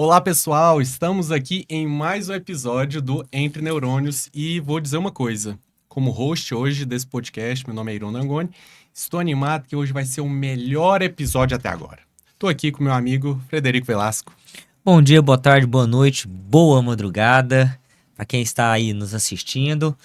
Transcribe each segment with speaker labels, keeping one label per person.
Speaker 1: Olá, pessoal! Estamos aqui em mais um episódio do Entre Neurônios e vou dizer uma coisa. Como host hoje desse podcast, meu nome é Iron Langoni, estou animado que hoje vai ser o melhor episódio até agora. Estou aqui com meu amigo Frederico Velasco.
Speaker 2: Bom dia, boa tarde, boa noite, boa madrugada para quem está aí nos assistindo.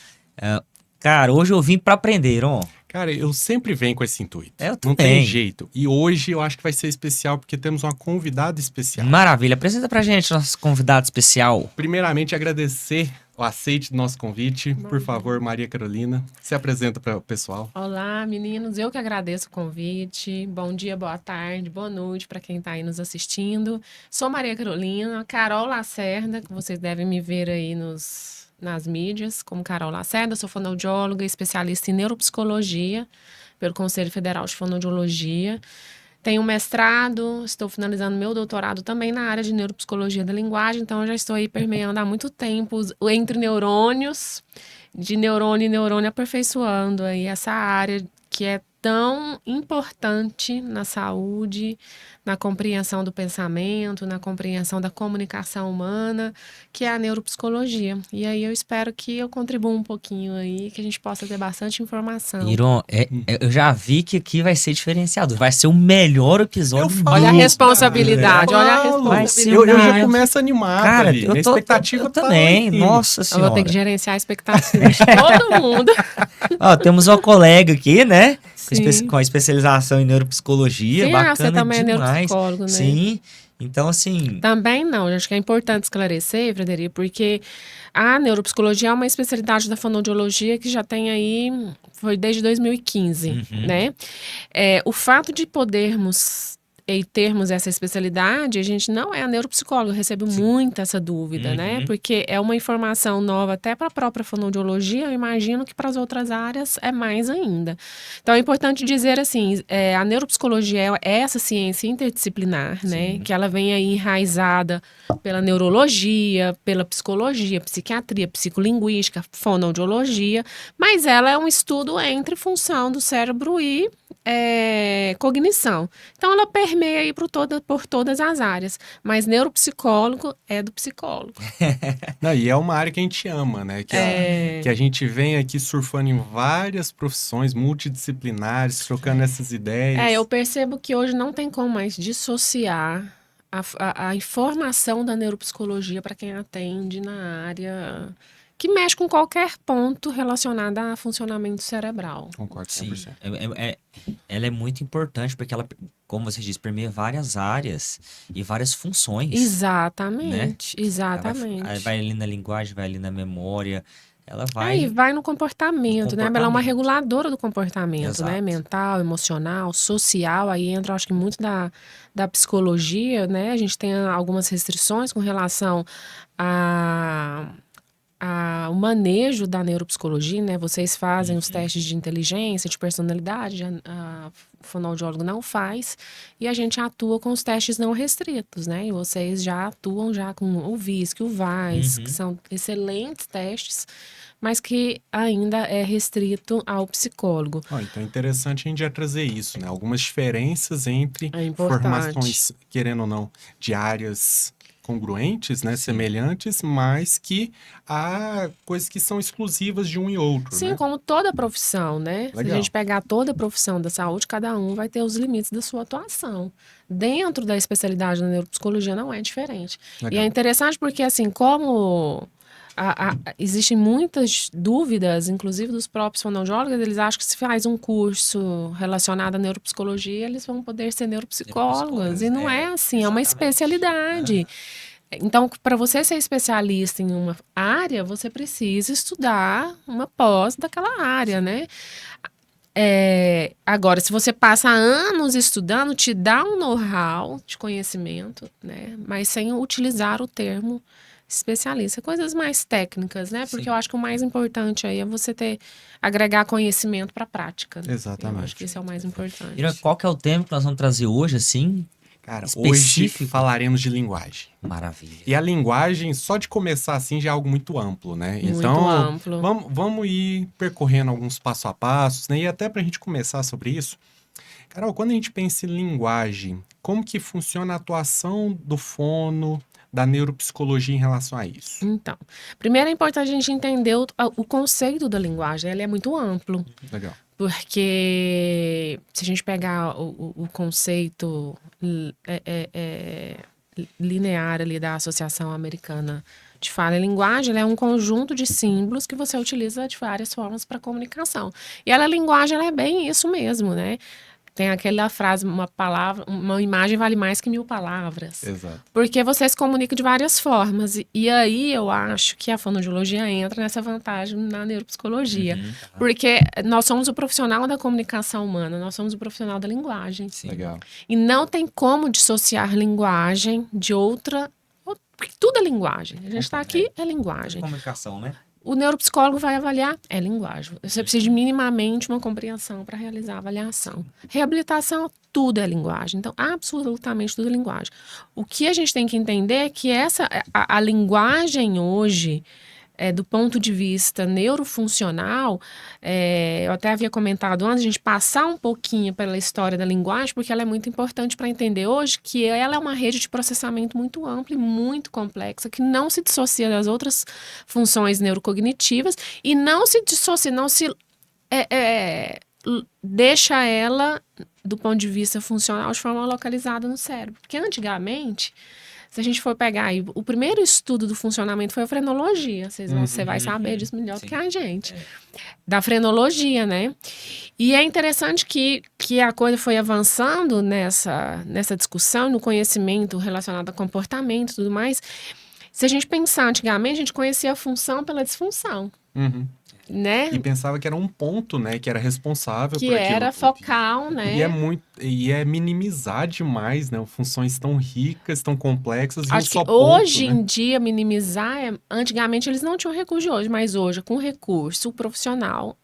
Speaker 2: Cara, hoje eu vim para aprender, ó.
Speaker 1: Cara, eu sempre venho com esse intuito.
Speaker 2: Eu
Speaker 1: Não
Speaker 2: também.
Speaker 1: tem jeito. E hoje eu acho que vai ser especial porque temos uma convidada especial.
Speaker 2: Maravilha, apresenta pra gente nosso convidado especial.
Speaker 1: Primeiramente, agradecer o aceite do nosso convite. Por favor, Maria Carolina, se apresenta para o pessoal.
Speaker 3: Olá, meninos. Eu que agradeço o convite. Bom dia, boa tarde, boa noite para quem está aí nos assistindo. Sou Maria Carolina, Carol Lacerda, que vocês devem me ver aí nas mídias como Carol Lacerda. Sou fonoaudióloga, especialista em neuropsicologia pelo Conselho Federal de Fonoaudiologia. Tenho um mestrado, estou finalizando meu doutorado também na área de neuropsicologia da linguagem, então eu já estou aí permeando há muito tempo entre neurônios, de neurônio em neurônio, aperfeiçoando aí essa área que é tão importante na saúde, na compreensão do pensamento, na compreensão da comunicação humana, que é a neuropsicologia. E aí eu espero que eu contribua um pouquinho aí, que a gente possa ter bastante informação.
Speaker 2: Iron, eu já vi que aqui vai ser diferenciado. Vai ser o melhor episódio.
Speaker 3: Olha a responsabilidade, olha a responsabilidade.
Speaker 1: Eu já começo animado.
Speaker 2: Cara,
Speaker 1: ali. A expectativa
Speaker 2: eu
Speaker 1: tá
Speaker 2: também.
Speaker 1: lá em
Speaker 2: Nossa
Speaker 3: Eu
Speaker 2: senhora.
Speaker 3: vou ter que gerenciar a expectativa de todo mundo.
Speaker 2: Ó, temos uma colega aqui, né?
Speaker 3: Sim.
Speaker 2: Com a especialização em neuropsicologia.
Speaker 3: Sim,
Speaker 2: bacana
Speaker 3: você também é
Speaker 2: demais.
Speaker 3: neuropsicólogo, né?
Speaker 2: Sim. Então, assim.
Speaker 3: Também não, eu acho que é importante esclarecer, Frederico, porque a neuropsicologia é uma especialidade da fonoaudiologia que já tem aí, foi desde 2015, né? O fato de podermos e termos essa especialidade, a gente não é a neuropsicóloga, eu recebo muito essa dúvida, né? Porque é uma informação nova até para a própria fonoaudiologia, eu imagino que para as outras áreas é mais ainda. Então é importante dizer assim, a neuropsicologia é essa ciência interdisciplinar, né? Que ela vem aí enraizada pela neurologia, pela psicologia, psiquiatria, psicolinguística, fonoaudiologia, mas ela é um estudo entre função do cérebro e cognição. Então, ela permeia aí por todas as áreas. Mas neuropsicólogo é do psicólogo.
Speaker 1: Não, e é uma área que a gente ama, né? Que a gente vem aqui surfando em várias profissões multidisciplinares, trocando essas ideias.
Speaker 3: Eu percebo que hoje não tem como mais dissociar a informação da neuropsicologia para quem atende na área que mexe com qualquer ponto relacionado a funcionamento cerebral.
Speaker 1: Concordo 100%.
Speaker 2: Sim, ela é muito importante porque ela, como você disse, permeia várias áreas e várias funções.
Speaker 3: Exatamente,
Speaker 2: Né?
Speaker 3: exatamente.
Speaker 2: Ela vai ali na linguagem, vai ali na memória, ela vai...
Speaker 3: Aí vai no comportamento, né? Ela é uma reguladora do comportamento, né?
Speaker 2: Exato.
Speaker 3: Mental, emocional, social. Aí entra, acho que muito da psicologia, né? A gente tem algumas restrições com relação o manejo da neuropsicologia, né? Vocês fazem os testes de inteligência, de personalidade, o fonoaudiólogo não faz, e a gente atua com os testes não restritos, né? E vocês já atuam já com o VISC, o VAIS, que são excelentes testes, mas que ainda é restrito ao psicólogo.
Speaker 1: Então é interessante a gente já trazer isso, né? Algumas diferenças entre formações, querendo ou não, de áreas congruentes, né, semelhantes, mas que há coisas que são exclusivas de um e outro.
Speaker 3: Sim,
Speaker 1: né?
Speaker 3: como toda profissão, né?
Speaker 1: Legal.
Speaker 3: Se a gente pegar toda a profissão da saúde, cada um vai ter os limites da sua atuação. Dentro da especialidade da neuropsicologia não é diferente.
Speaker 1: Legal.
Speaker 3: E é interessante porque, assim, como existem muitas dúvidas, inclusive dos próprios fonoaudiólogos, eles acham que se faz um curso relacionado à neuropsicologia, eles vão poder ser neuropsicólogos. E não é assim, é uma especialidade. Então, para você ser especialista em uma área, você precisa estudar uma pós daquela área, né? Agora, se você passa anos estudando, te dá um know-how de conhecimento, né? Mas sem utilizar o termo especialista, coisas mais técnicas, né? Porque eu acho que o mais importante aí é você agregar conhecimento para a prática. Né?
Speaker 1: Exatamente.
Speaker 3: Eu acho que esse é o mais importante.
Speaker 2: Ira, qual que é o tema que nós vamos trazer hoje, assim?
Speaker 1: Cara,
Speaker 2: específico?
Speaker 1: Hoje falaremos de linguagem.
Speaker 2: Maravilha.
Speaker 1: E a linguagem, só de começar assim, já é algo muito amplo, né?
Speaker 3: Muito
Speaker 1: então,
Speaker 3: amplo.
Speaker 1: Vamos ir percorrendo alguns passo a passos, né? E até pra gente começar sobre isso, Carol, quando a gente pensa em linguagem, como que funciona a atuação do fono, da neuropsicologia em relação a isso?
Speaker 3: Então, primeiro é importante a gente entender o conceito da linguagem. Ele é muito amplo.
Speaker 1: Legal.
Speaker 3: Porque se a gente pegar o conceito linear ali da Associação Americana de Fala e Linguagem, ele é um conjunto de símbolos que você utiliza de várias formas para comunicação. E a linguagem, ela é bem isso mesmo, né? Tem aquela frase, uma imagem vale mais que 1000 palavras.
Speaker 1: Exato.
Speaker 3: Porque você se comunica de várias formas. E aí eu acho que a fonoaudiologia entra nessa vantagem na neuropsicologia. Porque nós somos o profissional da comunicação humana, nós somos o profissional da linguagem.
Speaker 2: Sim.
Speaker 1: Legal.
Speaker 3: E não tem como dissociar linguagem de outra. Porque tudo é linguagem. A gente está aqui, é linguagem.
Speaker 2: Comunicação, né?
Speaker 3: O neuropsicólogo vai avaliar, é linguagem. Você precisa de minimamente uma compreensão para realizar a avaliação. Reabilitação, tudo é linguagem. Então, absolutamente tudo é linguagem. O que a gente tem que entender é que a linguagem hoje, do ponto de vista neurofuncional, eu até havia comentado antes, a gente passar um pouquinho pela história da linguagem, porque ela é muito importante para entender hoje que ela é uma rede de processamento muito ampla e muito complexa, que não se dissocia das outras funções neurocognitivas e não se dissocia, não se deixa ela, do ponto de vista funcional, de forma localizada no cérebro. Porque antigamente, se a gente for pegar aí, o primeiro estudo do funcionamento foi a frenologia. Você vai saber disso melhor do que a gente. Da frenologia, né? E é interessante que a coisa foi avançando nessa discussão, no conhecimento relacionado a comportamento e tudo mais. Se a gente pensar antigamente, a gente conhecia a função pela disfunção. Né?
Speaker 1: E pensava que era um ponto, né? Que era responsável
Speaker 3: que
Speaker 1: por aquilo.
Speaker 3: era focal, né?
Speaker 1: E é minimizar demais, né? Funções tão ricas, tão complexas,
Speaker 3: Acho
Speaker 1: e um só
Speaker 3: que
Speaker 1: ponto,
Speaker 3: hoje
Speaker 1: né?
Speaker 3: em dia, minimizar, antigamente eles não tinham recurso de hoje, mas hoje, com recurso profissional,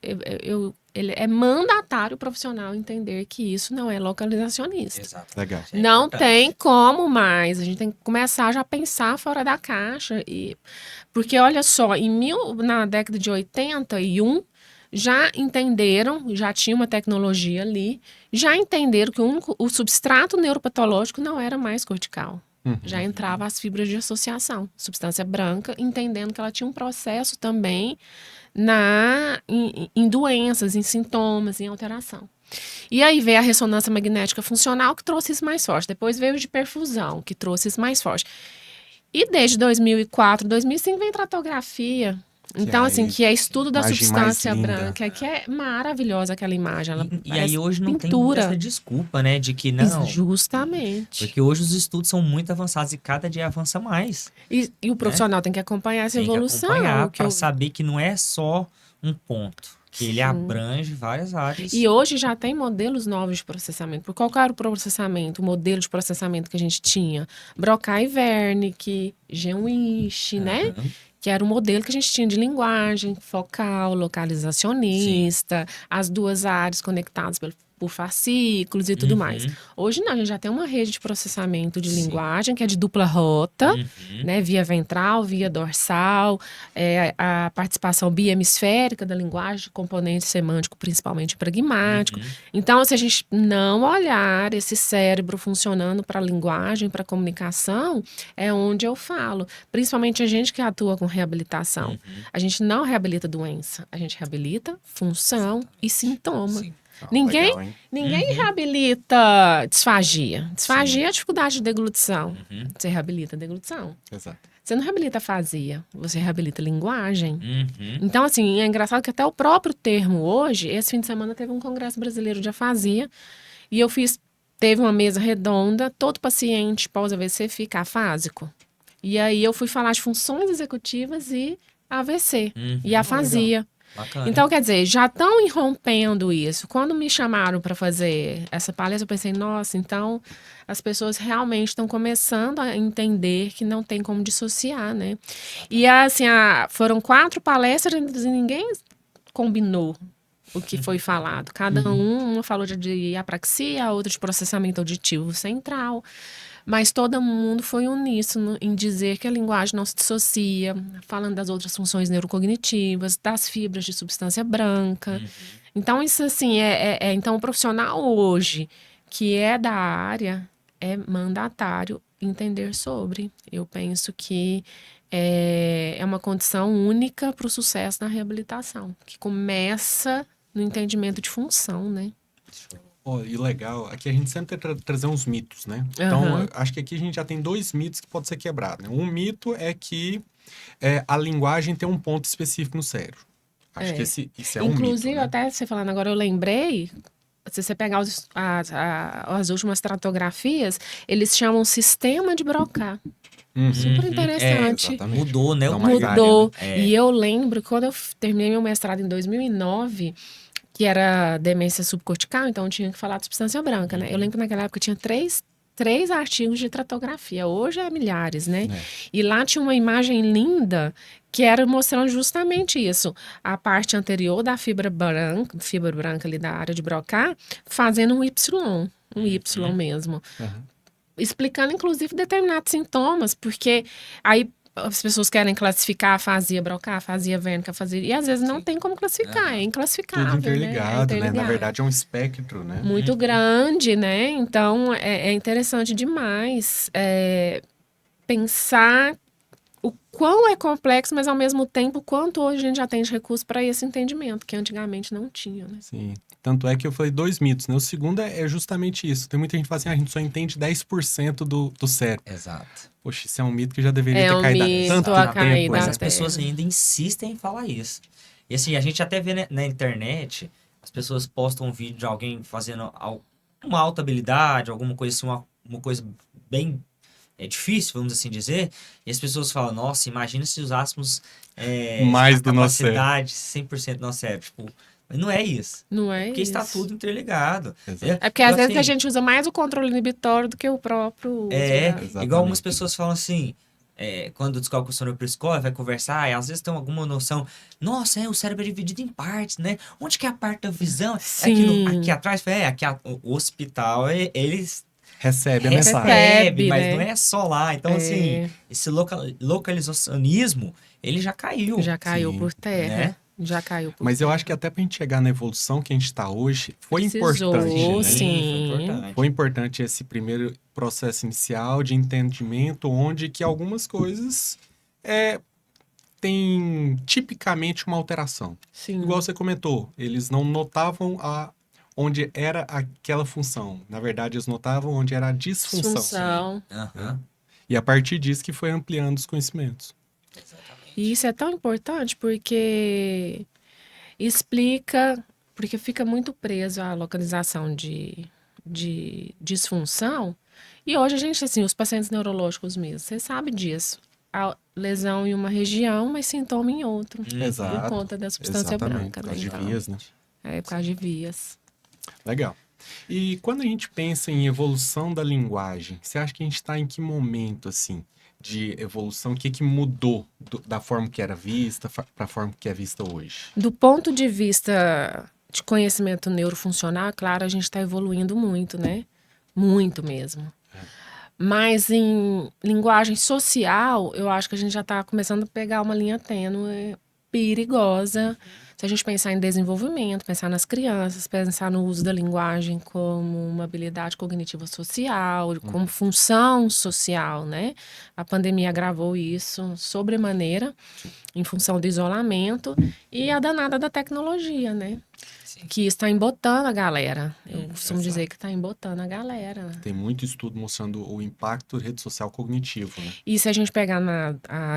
Speaker 3: ele é mandatário o profissional entender que isso não é localizacionista.
Speaker 2: Exato.
Speaker 1: Legal.
Speaker 3: Não tem como mais. A gente tem que começar já a pensar fora da caixa. Porque, olha só, na década de 81, já entenderam, já tinha uma tecnologia ali, já entenderam que o substrato neuropatológico não era mais cortical. Já entrava as fibras de associação, substância branca, entendendo que ela tinha um processo também em doenças, em sintomas, em alteração. E aí veio a ressonância magnética funcional, que trouxe isso mais forte. Depois veio de perfusão, que trouxe isso mais forte. E desde 2004, 2005 vem tratografia. Então, assim, que é estudo da substância branca, que é maravilhosa aquela imagem. Ela
Speaker 2: E aí hoje não
Speaker 3: pintura.
Speaker 2: tem essa desculpa, né? De que não.
Speaker 3: Justamente.
Speaker 2: Porque hoje os estudos são muito avançados e cada dia avança mais.
Speaker 3: E o profissional tem que acompanhar essa
Speaker 2: Tem
Speaker 3: evolução.
Speaker 2: que acompanhar para saber que não é só um ponto. Que ele abrange várias áreas.
Speaker 3: E hoje já tem modelos novos de processamento. Por qual era o processamento, o modelo de processamento que a gente tinha? Broca e Wernicke, Genwisch, né? Que era o modelo que a gente tinha de linguagem, focal, localizacionista, as duas áreas conectadas por fascículos e tudo mais. Hoje não, a gente já tem uma rede de processamento de linguagem que é de dupla rota, né, via ventral, via dorsal, a participação biemisférica da linguagem, componente semântico, principalmente pragmático. Então, se a gente não olhar esse cérebro funcionando para a linguagem, para a comunicação, é onde eu falo. Principalmente a gente que atua com reabilitação. A gente não reabilita doença, a gente reabilita função e sintoma.
Speaker 2: Sim.
Speaker 3: Ninguém reabilita disfagia. Disfagia é a dificuldade de deglutição. Você reabilita a deglutição.
Speaker 1: Exato.
Speaker 3: Você não reabilita afasia, você reabilita linguagem. Então, assim, é engraçado que até o próprio termo hoje, esse fim de semana teve um congresso brasileiro de afasia, e teve uma mesa redonda, todo paciente pós-AVC fica afásico. E aí eu fui falar de funções executivas e AVC, e afasia.
Speaker 2: Bacana.
Speaker 3: Então, quer dizer, já estão irrompendo isso. Quando me chamaram para fazer essa palestra, eu pensei, nossa, então as pessoas realmente estão começando a entender que não tem como dissociar, né? E assim, foram 4 palestras e ninguém combinou o que foi falado. Cada uma falou de apraxia, a outra de processamento auditivo central. Mas todo mundo foi uníssono em dizer que a linguagem não se dissocia, falando das outras funções neurocognitivas, das fibras de substância branca. Então, isso assim, então o profissional hoje, que é da área, é mandatário entender sobre. Eu penso que é uma condição única para o sucesso na reabilitação, que começa no entendimento de função, né?
Speaker 1: E legal, aqui a gente sempre tenta trazer uns mitos, né? Então,
Speaker 3: Aham.
Speaker 1: acho que aqui a gente já tem 2 mitos que podem ser quebrados, né? Um mito é que a linguagem tem um ponto específico no cérebro. Acho que
Speaker 3: É.
Speaker 1: isso é um mito,
Speaker 3: Inclusive,
Speaker 1: né?
Speaker 3: até você falando agora, eu lembrei, se você pegar as últimas tratografias, eles chamam sistema de Broca.
Speaker 1: Uhum.
Speaker 3: Super interessante.
Speaker 1: Exatamente.
Speaker 2: Mudou, né?
Speaker 1: Dá
Speaker 2: O
Speaker 1: uma
Speaker 2: termo,
Speaker 3: Mudou.
Speaker 2: né?
Speaker 3: E eu lembro, quando eu terminei meu mestrado em 2009, que era demência subcortical, então eu tinha que falar de substância branca, né? Eu lembro que naquela época tinha três artigos de tratografia. Hoje é milhares, né?
Speaker 1: É.
Speaker 3: E lá tinha uma imagem linda que era mostrando justamente isso. A parte anterior da fibra branca ali da área de Broca, fazendo um Y mesmo.
Speaker 1: Uhum.
Speaker 3: Explicando, inclusive, determinados sintomas, porque aí as pessoas querem classificar a afasia Broca, afasia vérnica, afasia... E às vezes não tem como classificar, é inclassificável,
Speaker 1: Tudo
Speaker 3: né? É
Speaker 1: interligado, né? Na
Speaker 3: interligado.
Speaker 1: verdade, é um espectro, né?
Speaker 3: Muito grande, né? Então, é interessante demais pensar o quão é complexo, mas ao mesmo tempo, quanto hoje a gente já tem de recurso para esse entendimento, que antigamente não tinha, né?
Speaker 1: Sim. Tanto é que eu falei 2 mitos, né? O segundo é justamente isso. Tem muita gente que fala assim, a gente só entende 10% do cérebro.
Speaker 2: Exato.
Speaker 1: Poxa, isso é um mito que já deveria
Speaker 3: É
Speaker 1: ter
Speaker 3: um
Speaker 1: caído há
Speaker 3: mito
Speaker 1: tanto
Speaker 3: a
Speaker 1: tempo,
Speaker 3: cair
Speaker 2: Mas
Speaker 3: da
Speaker 1: né?
Speaker 2: as pessoas
Speaker 3: terra.
Speaker 2: ainda insistem em falar isso. E assim, a gente até vê na internet, as pessoas postam um vídeo de alguém fazendo uma alta habilidade, alguma coisa assim, uma coisa bem difícil, vamos assim dizer, e as pessoas falam, nossa, imagina se usássemos
Speaker 1: Mais
Speaker 2: a
Speaker 1: do nosso cérebro.
Speaker 2: capacidade 100% do nosso cérebro. Tipo, mas não é isso.
Speaker 3: Não é
Speaker 2: Porque está
Speaker 3: isso.
Speaker 2: tudo interligado.
Speaker 1: Exato.
Speaker 3: É porque às
Speaker 2: Então,
Speaker 3: vezes a
Speaker 2: assim,
Speaker 3: gente usa mais o controle inibitório do que o próprio uso.
Speaker 1: Exatamente.
Speaker 2: igual algumas pessoas falam assim, quando descobre que o sono psicólogo vai conversar, e às vezes tem alguma noção, nossa, o cérebro é dividido em partes, né? Onde que é a parte da visão? É aqui,
Speaker 3: Sim.
Speaker 2: aqui atrás, aqui o hospital, eles
Speaker 1: Recebe a mensagem.
Speaker 2: recebe, mas
Speaker 3: né?
Speaker 2: não é só lá. Então, assim, esse localizacionismo, ele já caiu,
Speaker 3: Já caiu
Speaker 1: Sim,
Speaker 3: por terra.
Speaker 2: né?
Speaker 3: Já caiu por
Speaker 1: Mas eu
Speaker 3: terra.
Speaker 1: acho que até pra gente chegar na evolução que a gente está hoje, foi
Speaker 3: Precisou,
Speaker 1: importante, né?
Speaker 3: sim.
Speaker 2: Foi importante.
Speaker 1: Foi importante esse primeiro processo inicial de entendimento, onde que algumas coisas têm tipicamente uma alteração.
Speaker 3: Sim.
Speaker 1: Igual você comentou, eles não notavam onde era aquela função. Na verdade, eles notavam onde era a disfunção.
Speaker 3: Disfunção.
Speaker 2: Aham.
Speaker 1: E a partir disso que foi ampliando os conhecimentos.
Speaker 2: Exatamente.
Speaker 3: E isso é tão importante porque explica, porque fica muito preso à localização de disfunção. E hoje a gente, assim, os pacientes neurológicos mesmo, você sabe disso. A lesão em uma região, mas sintoma em outro.
Speaker 1: Exato.
Speaker 3: Por conta da substância
Speaker 1: Exatamente,
Speaker 3: branca,
Speaker 1: por
Speaker 3: né?
Speaker 1: causa de
Speaker 3: Então,
Speaker 1: vias, né?
Speaker 3: por causa de vias.
Speaker 1: Legal. E quando a gente pensa em evolução da linguagem, você acha que a gente está em que momento, assim, de evolução? O que mudou da forma que era vista para a forma que é vista hoje?
Speaker 3: Do ponto de vista de conhecimento neurofuncional, claro, a gente está evoluindo muito, né? Muito mesmo. Mas em linguagem social, eu acho que a gente já está começando a pegar uma linha tênue perigosa. Se a gente pensar em desenvolvimento, pensar nas crianças, pensar no uso da linguagem como uma habilidade cognitiva social, como função social, né? A pandemia agravou isso sobremaneira em função do isolamento e a danada da tecnologia, né?
Speaker 2: Sim.
Speaker 3: Que está embotando a galera. Eu costumo
Speaker 1: exato.
Speaker 3: dizer que está embotando a galera.
Speaker 1: Tem muito estudo mostrando o impacto da rede social cognitivo, né?
Speaker 3: E se a gente pegar na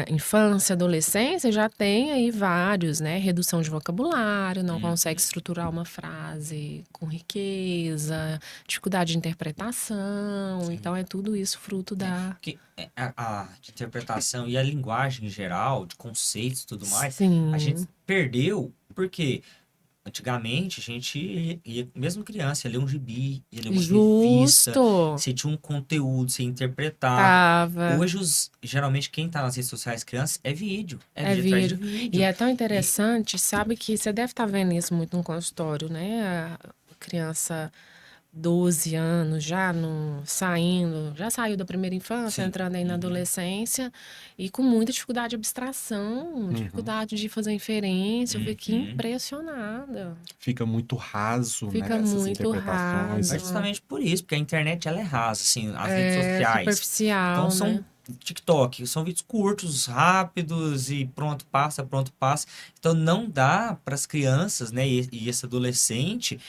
Speaker 3: infância, adolescência, já tem aí vários, né? Redução de vocabulário, não consegue estruturar uma frase com riqueza, dificuldade de interpretação. Então, é tudo isso fruto da...
Speaker 2: Porque a de interpretação e a linguagem em geral, de conceitos e tudo mais,
Speaker 3: Sim.
Speaker 2: a gente perdeu porque antigamente a gente ia, mesmo criança, ia ler um gibi, ia ler uma revista,
Speaker 3: Justo.
Speaker 2: você tinha um conteúdo, você interpretava.
Speaker 3: Tava.
Speaker 2: Hoje, geralmente, quem tá nas redes sociais crianças é vídeo.
Speaker 3: É
Speaker 2: vídeo atrás de
Speaker 3: vídeo.
Speaker 2: vídeo.
Speaker 3: E é tão interessante, sabe que você deve estar vendo isso muito no consultório, né? A criança 12 anos, já saiu da primeira infância,
Speaker 2: Sim.
Speaker 3: entrando aí na adolescência, e com muita dificuldade de abstração, dificuldade de fazer inferência. Eu fiquei impressionada.
Speaker 1: Fica muito raso,
Speaker 3: Fica
Speaker 1: né? Essas
Speaker 3: muito
Speaker 1: interpretações.
Speaker 3: raso.
Speaker 2: Mas justamente por isso, porque a internet ela é rasa, assim, as redes sociais.
Speaker 3: Superficial,
Speaker 2: Então são
Speaker 3: né?
Speaker 2: TikTok, são vídeos curtos, rápidos e pronto, passa. Então não dá para as crianças, né, e esse adolescente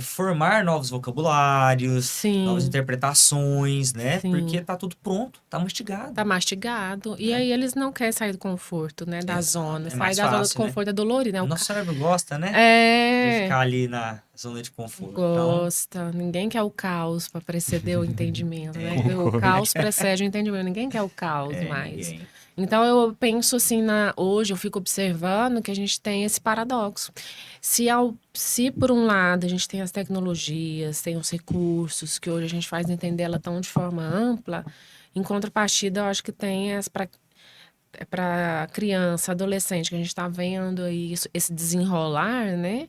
Speaker 2: formar novos vocabulários,
Speaker 3: Sim.
Speaker 2: novas interpretações, né?
Speaker 3: Sim.
Speaker 2: Porque tá tudo pronto, tá mastigado.
Speaker 3: Tá mastigado. E aí eles não querem sair do conforto, né? Da zona. Sair
Speaker 2: mais
Speaker 3: da zona do
Speaker 2: fácil, né?
Speaker 3: conforto é dolorido, né?
Speaker 2: O nosso cérebro gosta, né? De ficar ali na zona de conforto. Então,
Speaker 3: Gosta. Ninguém quer o caos para preceder o entendimento, né? O caos precede o entendimento. Ninguém quer o caos mais.
Speaker 2: ninguém.
Speaker 3: Então eu penso assim, hoje eu fico observando que a gente tem esse paradoxo. Se por um lado a gente tem as tecnologias, tem os recursos, que hoje a gente faz entender ela tão de forma ampla, em contrapartida eu acho que tem para criança, adolescente, que a gente está vendo aí esse desenrolar, né?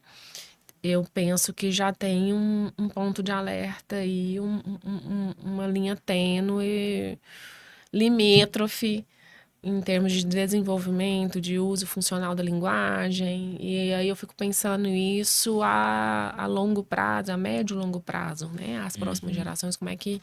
Speaker 3: Eu penso que já tem um ponto de alerta e uma linha tênue, limítrofe, em termos de desenvolvimento, de uso funcional da linguagem. E aí eu fico pensando isso a longo prazo, a médio e longo prazo, né? As próximas gerações, como é que...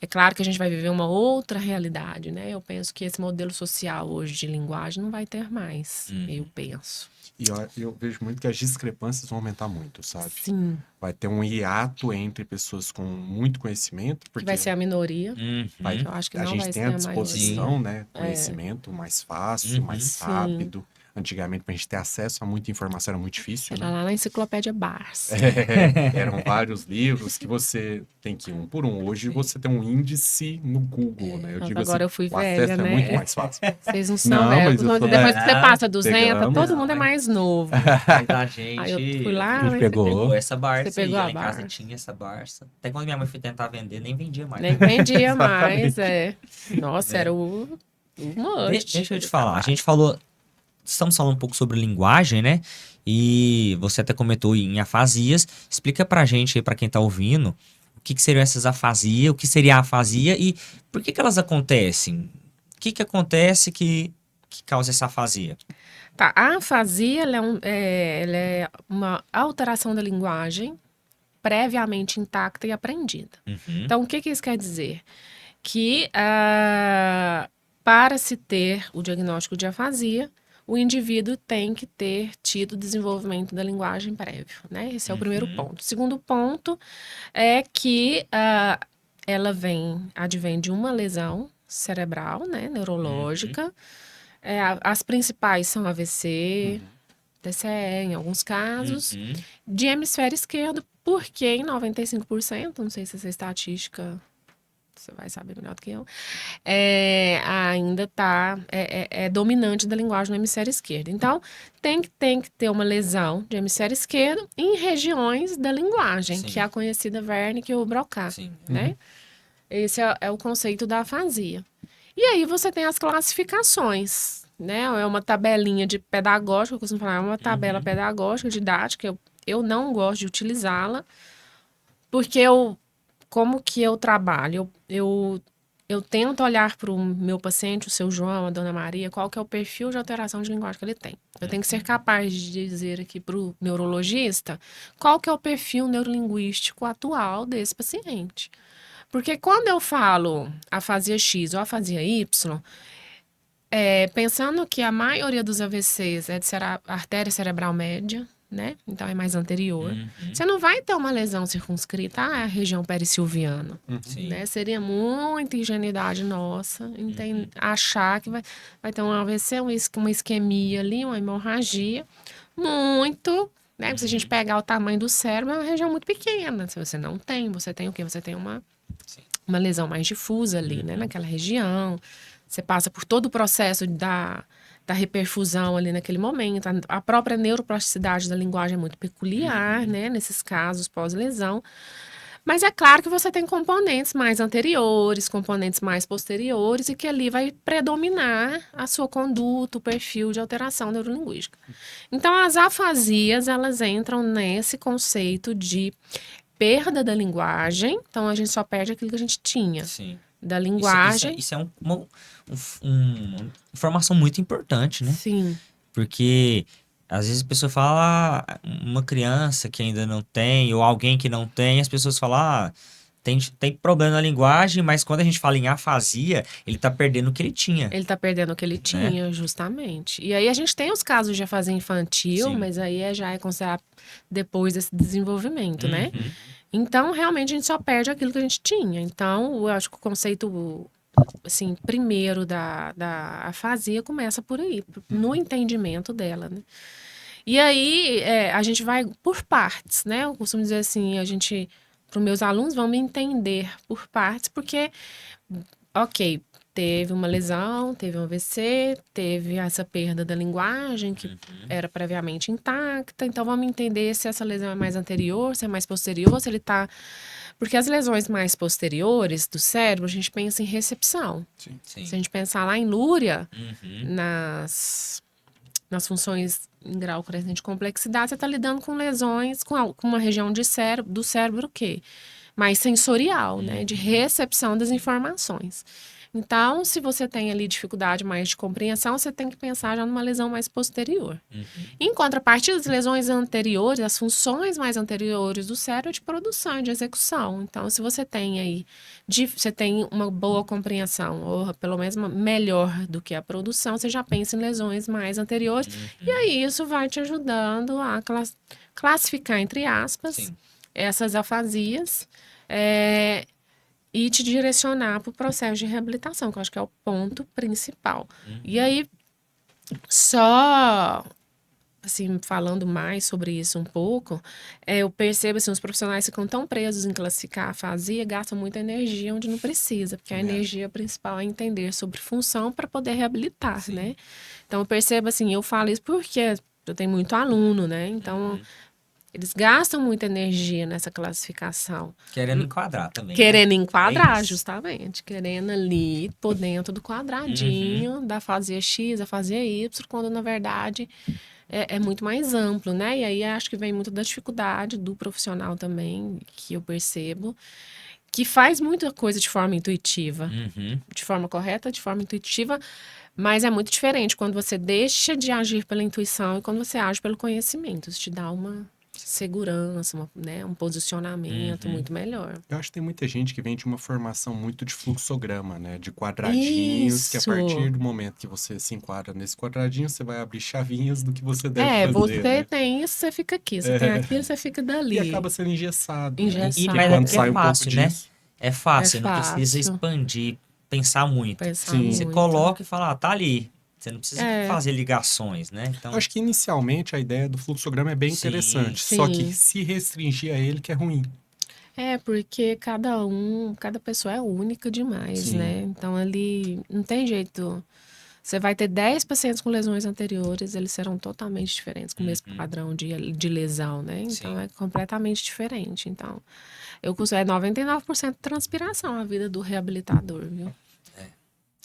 Speaker 3: É claro que a gente vai viver uma outra realidade, né? Eu penso que esse modelo social hoje de linguagem não vai ter mais, eu penso.
Speaker 1: E eu vejo muito que as discrepâncias vão aumentar muito, sabe?
Speaker 3: Sim.
Speaker 1: Vai ter um hiato entre pessoas com muito conhecimento,
Speaker 3: Que
Speaker 1: porque
Speaker 3: vai ser a minoria.
Speaker 1: vai-
Speaker 3: Eu acho que
Speaker 1: a
Speaker 3: não
Speaker 1: gente
Speaker 3: vai
Speaker 1: tem
Speaker 3: ser
Speaker 1: à
Speaker 3: a maioria.
Speaker 1: disposição, né? Conhecimento mais fácil, mais
Speaker 3: Sim.
Speaker 1: rápido. Antigamente, pra gente ter acesso a muita informação era muito difícil,
Speaker 3: Era
Speaker 1: né?
Speaker 3: lá na Enciclopédia Barça.
Speaker 1: Eram vários livros que você tem que ir um por um. Hoje você tem um índice no Google, né? Eu digo
Speaker 3: Agora
Speaker 1: assim,
Speaker 3: eu fui
Speaker 1: o
Speaker 3: velha,
Speaker 1: acesso
Speaker 3: né?
Speaker 1: é muito mais fácil.
Speaker 3: Vocês não são
Speaker 1: Não,
Speaker 3: velhos.
Speaker 1: mas eu tô-
Speaker 3: Depois que você passa 200,
Speaker 1: Pegamos.
Speaker 3: todo mundo é mais novo.
Speaker 2: Mas a gente...
Speaker 3: Aí eu fui lá,
Speaker 1: A gente
Speaker 3: né?
Speaker 1: pegou.
Speaker 2: Pegou essa Barça.
Speaker 3: Você pegou
Speaker 2: aí,
Speaker 3: a
Speaker 2: lá em casa
Speaker 3: Barça.
Speaker 2: tinha essa Barça. Até quando minha mãe foi tentar vender, nem vendia mais.
Speaker 3: Nem vendia
Speaker 1: Exatamente.
Speaker 3: mais, Nossa, era o must.
Speaker 2: Deixa eu te falar. A gente falou... Estamos falando um pouco sobre linguagem, né? E você até comentou em afasias. Explica pra gente aí, pra quem tá ouvindo, o que seriam essas afasias, o que seria a afasia e por que elas acontecem? O que acontece que causa essa afasia?
Speaker 3: Tá, a afasia ela é uma alteração da linguagem previamente intacta e aprendida. Então, o que isso quer dizer? Que para se ter o diagnóstico de afasia, o indivíduo tem que ter tido desenvolvimento da linguagem prévio, né? Esse é o primeiro ponto. O segundo ponto é que ela advém de uma lesão cerebral, né, neurológica. As principais são AVC, TCE, em alguns casos, de hemisfério esquerdo, porque em 95%, não sei se essa estatística você vai saber melhor do que eu, ainda é dominante da linguagem no hemisfério esquerdo. Então, tem que ter uma lesão de hemisfério esquerdo em regiões da linguagem, que é a conhecida Wernicke ou Broca, né? Esse é o conceito da afasia. E aí você tem as classificações, né? É uma tabelinha de pedagógica, eu costumo falar, é uma tabela pedagógica, didática. Eu não gosto de utilizá-la, porque como que eu trabalho? Eu tento olhar para o meu paciente, o seu João, a dona Maria, qual que é o perfil de alteração de linguagem que ele tem. Eu tenho que ser capaz de dizer aqui para o neurologista qual que é o perfil neurolinguístico atual desse paciente. Porque quando eu falo afasia X ou afasia Y, pensando que a maioria dos AVCs é de artéria cerebral média, né? Então é mais anterior. Você não vai ter uma lesão circunscrita à região perissilviana, né? Seria muita ingenuidade nossa achar que vai ter um AVC, uma isquemia ali, uma hemorragia, muito, né? Se a gente pegar o tamanho do cérebro, é uma região muito pequena. Se você não tem, você tem o quê? Você tem uma lesão mais difusa ali, né? Naquela região. Você passa por todo o processo da reperfusão ali naquele momento. A própria neuroplasticidade da linguagem é muito peculiar, né? Nesses casos pós-lesão. Mas é claro que você tem componentes mais anteriores, componentes mais posteriores, e que ali vai predominar a sua conduta, o perfil de alteração neurolinguística. Então, as afasias, elas entram nesse conceito de perda da linguagem, então a gente só perde aquilo que a gente tinha
Speaker 2: Sim.
Speaker 3: da linguagem.
Speaker 2: Isso é uma informação muito importante, né?
Speaker 3: Sim,
Speaker 2: Porque às vezes a pessoa fala, uma criança que ainda não tem, ou alguém que não tem, as pessoas falam, tem problema na linguagem, mas quando a gente fala em afasia, ele tá perdendo o que ele tinha.
Speaker 3: ele tá perdendo o que ele tinha, justamente. E aí a gente tem os casos de afasia infantil,
Speaker 2: Sim.
Speaker 3: mas aí já é considerado depois desse desenvolvimento, né?
Speaker 2: Uhum.
Speaker 3: Então, realmente, a gente só perde aquilo que a gente tinha. Então, eu acho que o conceito, assim, primeiro da afasia começa por aí, no entendimento dela, né? E aí, a gente vai por partes, né? Eu costumo dizer assim, para os meus alunos, vão me entender por partes, porque, ok, teve uma lesão, teve um AVC, teve essa perda da linguagem que era previamente intacta, então vamos entender se essa lesão é mais anterior, se é mais posterior, se ele tá... Porque as lesões mais posteriores do cérebro, a gente pensa em recepção.
Speaker 2: Sim.
Speaker 3: Se a gente pensar lá em Lúria,
Speaker 2: Uhum.
Speaker 3: nas funções em grau crescente de complexidade, você está lidando com lesões, com uma região do cérebro o quê? Mais sensorial, né? De recepção das informações. Então, se você tem ali dificuldade mais de compreensão, você tem que pensar já numa lesão mais posterior. Em contrapartida, as lesões anteriores, as funções mais anteriores do cérebro é de produção, de execução. Então, se você tem aí, você tem uma boa compreensão, ou pelo menos melhor do que a produção, você já pensa em lesões mais anteriores. E aí, isso vai te ajudando a classificar, entre aspas,
Speaker 2: Sim.
Speaker 3: essas afasias. E te direcionar para o processo de reabilitação, que eu acho que é o ponto principal. E aí, só assim, falando mais sobre isso um pouco, eu percebo assim, os profissionais ficam tão presos em classificar a afasia, gastam muita energia onde não precisa, porque a energia principal é entender sobre função para poder reabilitar, né? Então, eu percebo assim, eu falo isso porque eu tenho muito aluno, né? Então, eles gastam muita energia nessa classificação.
Speaker 2: Querendo enquadrar também,
Speaker 3: Querendo
Speaker 2: né?
Speaker 3: enquadrar,
Speaker 2: É isso.
Speaker 3: justamente. Querendo ali, por dentro do quadradinho da afasia X, afasia Y, quando na verdade é muito mais amplo, né? E aí acho que vem muito da dificuldade do profissional também, que eu percebo, que faz muita coisa de forma intuitiva. De forma correta, de forma intuitiva, mas é muito diferente quando você deixa de agir pela intuição e quando você age pelo conhecimento. Isso te dá uma segurança, né, um posicionamento muito melhor.
Speaker 1: Eu acho que tem muita gente que vem de uma formação muito de fluxograma, né? De quadradinhos, que a
Speaker 3: Isso.
Speaker 1: partir do momento que você se enquadra nesse quadradinho, você vai abrir chavinhas do que você deve fazer,
Speaker 3: Você
Speaker 1: né?
Speaker 3: tem isso, você fica aqui. Você tem aquilo, você fica dali.
Speaker 1: E acaba sendo engessado, né?
Speaker 3: Engessado.
Speaker 1: Porque
Speaker 2: Mas
Speaker 1: quando
Speaker 2: é
Speaker 1: sai um pouco
Speaker 2: fácil, né?
Speaker 1: disso...
Speaker 2: É fácil,
Speaker 3: É
Speaker 2: não precisa
Speaker 3: fácil.
Speaker 2: expandir, pensar muito.
Speaker 3: Pensar
Speaker 1: Sim.
Speaker 2: Você
Speaker 3: muito.
Speaker 2: coloca e fala, tá ali. Você não precisa
Speaker 3: É.
Speaker 2: fazer ligações, né? Então,
Speaker 1: Eu acho que inicialmente a ideia do fluxograma é bem
Speaker 2: Sim,
Speaker 1: interessante, só que
Speaker 3: sim.
Speaker 1: se restringir a ele que é ruim.
Speaker 3: Porque cada pessoa é única demais,
Speaker 1: Sim.
Speaker 3: né? Então, ali não tem jeito. Você vai ter 10 pacientes com lesões anteriores, eles serão totalmente diferentes, com o mesmo padrão de lesão, né? Então,
Speaker 2: Sim.
Speaker 3: é completamente diferente. Então, é 99% de transpiração a vida do reabilitador, viu?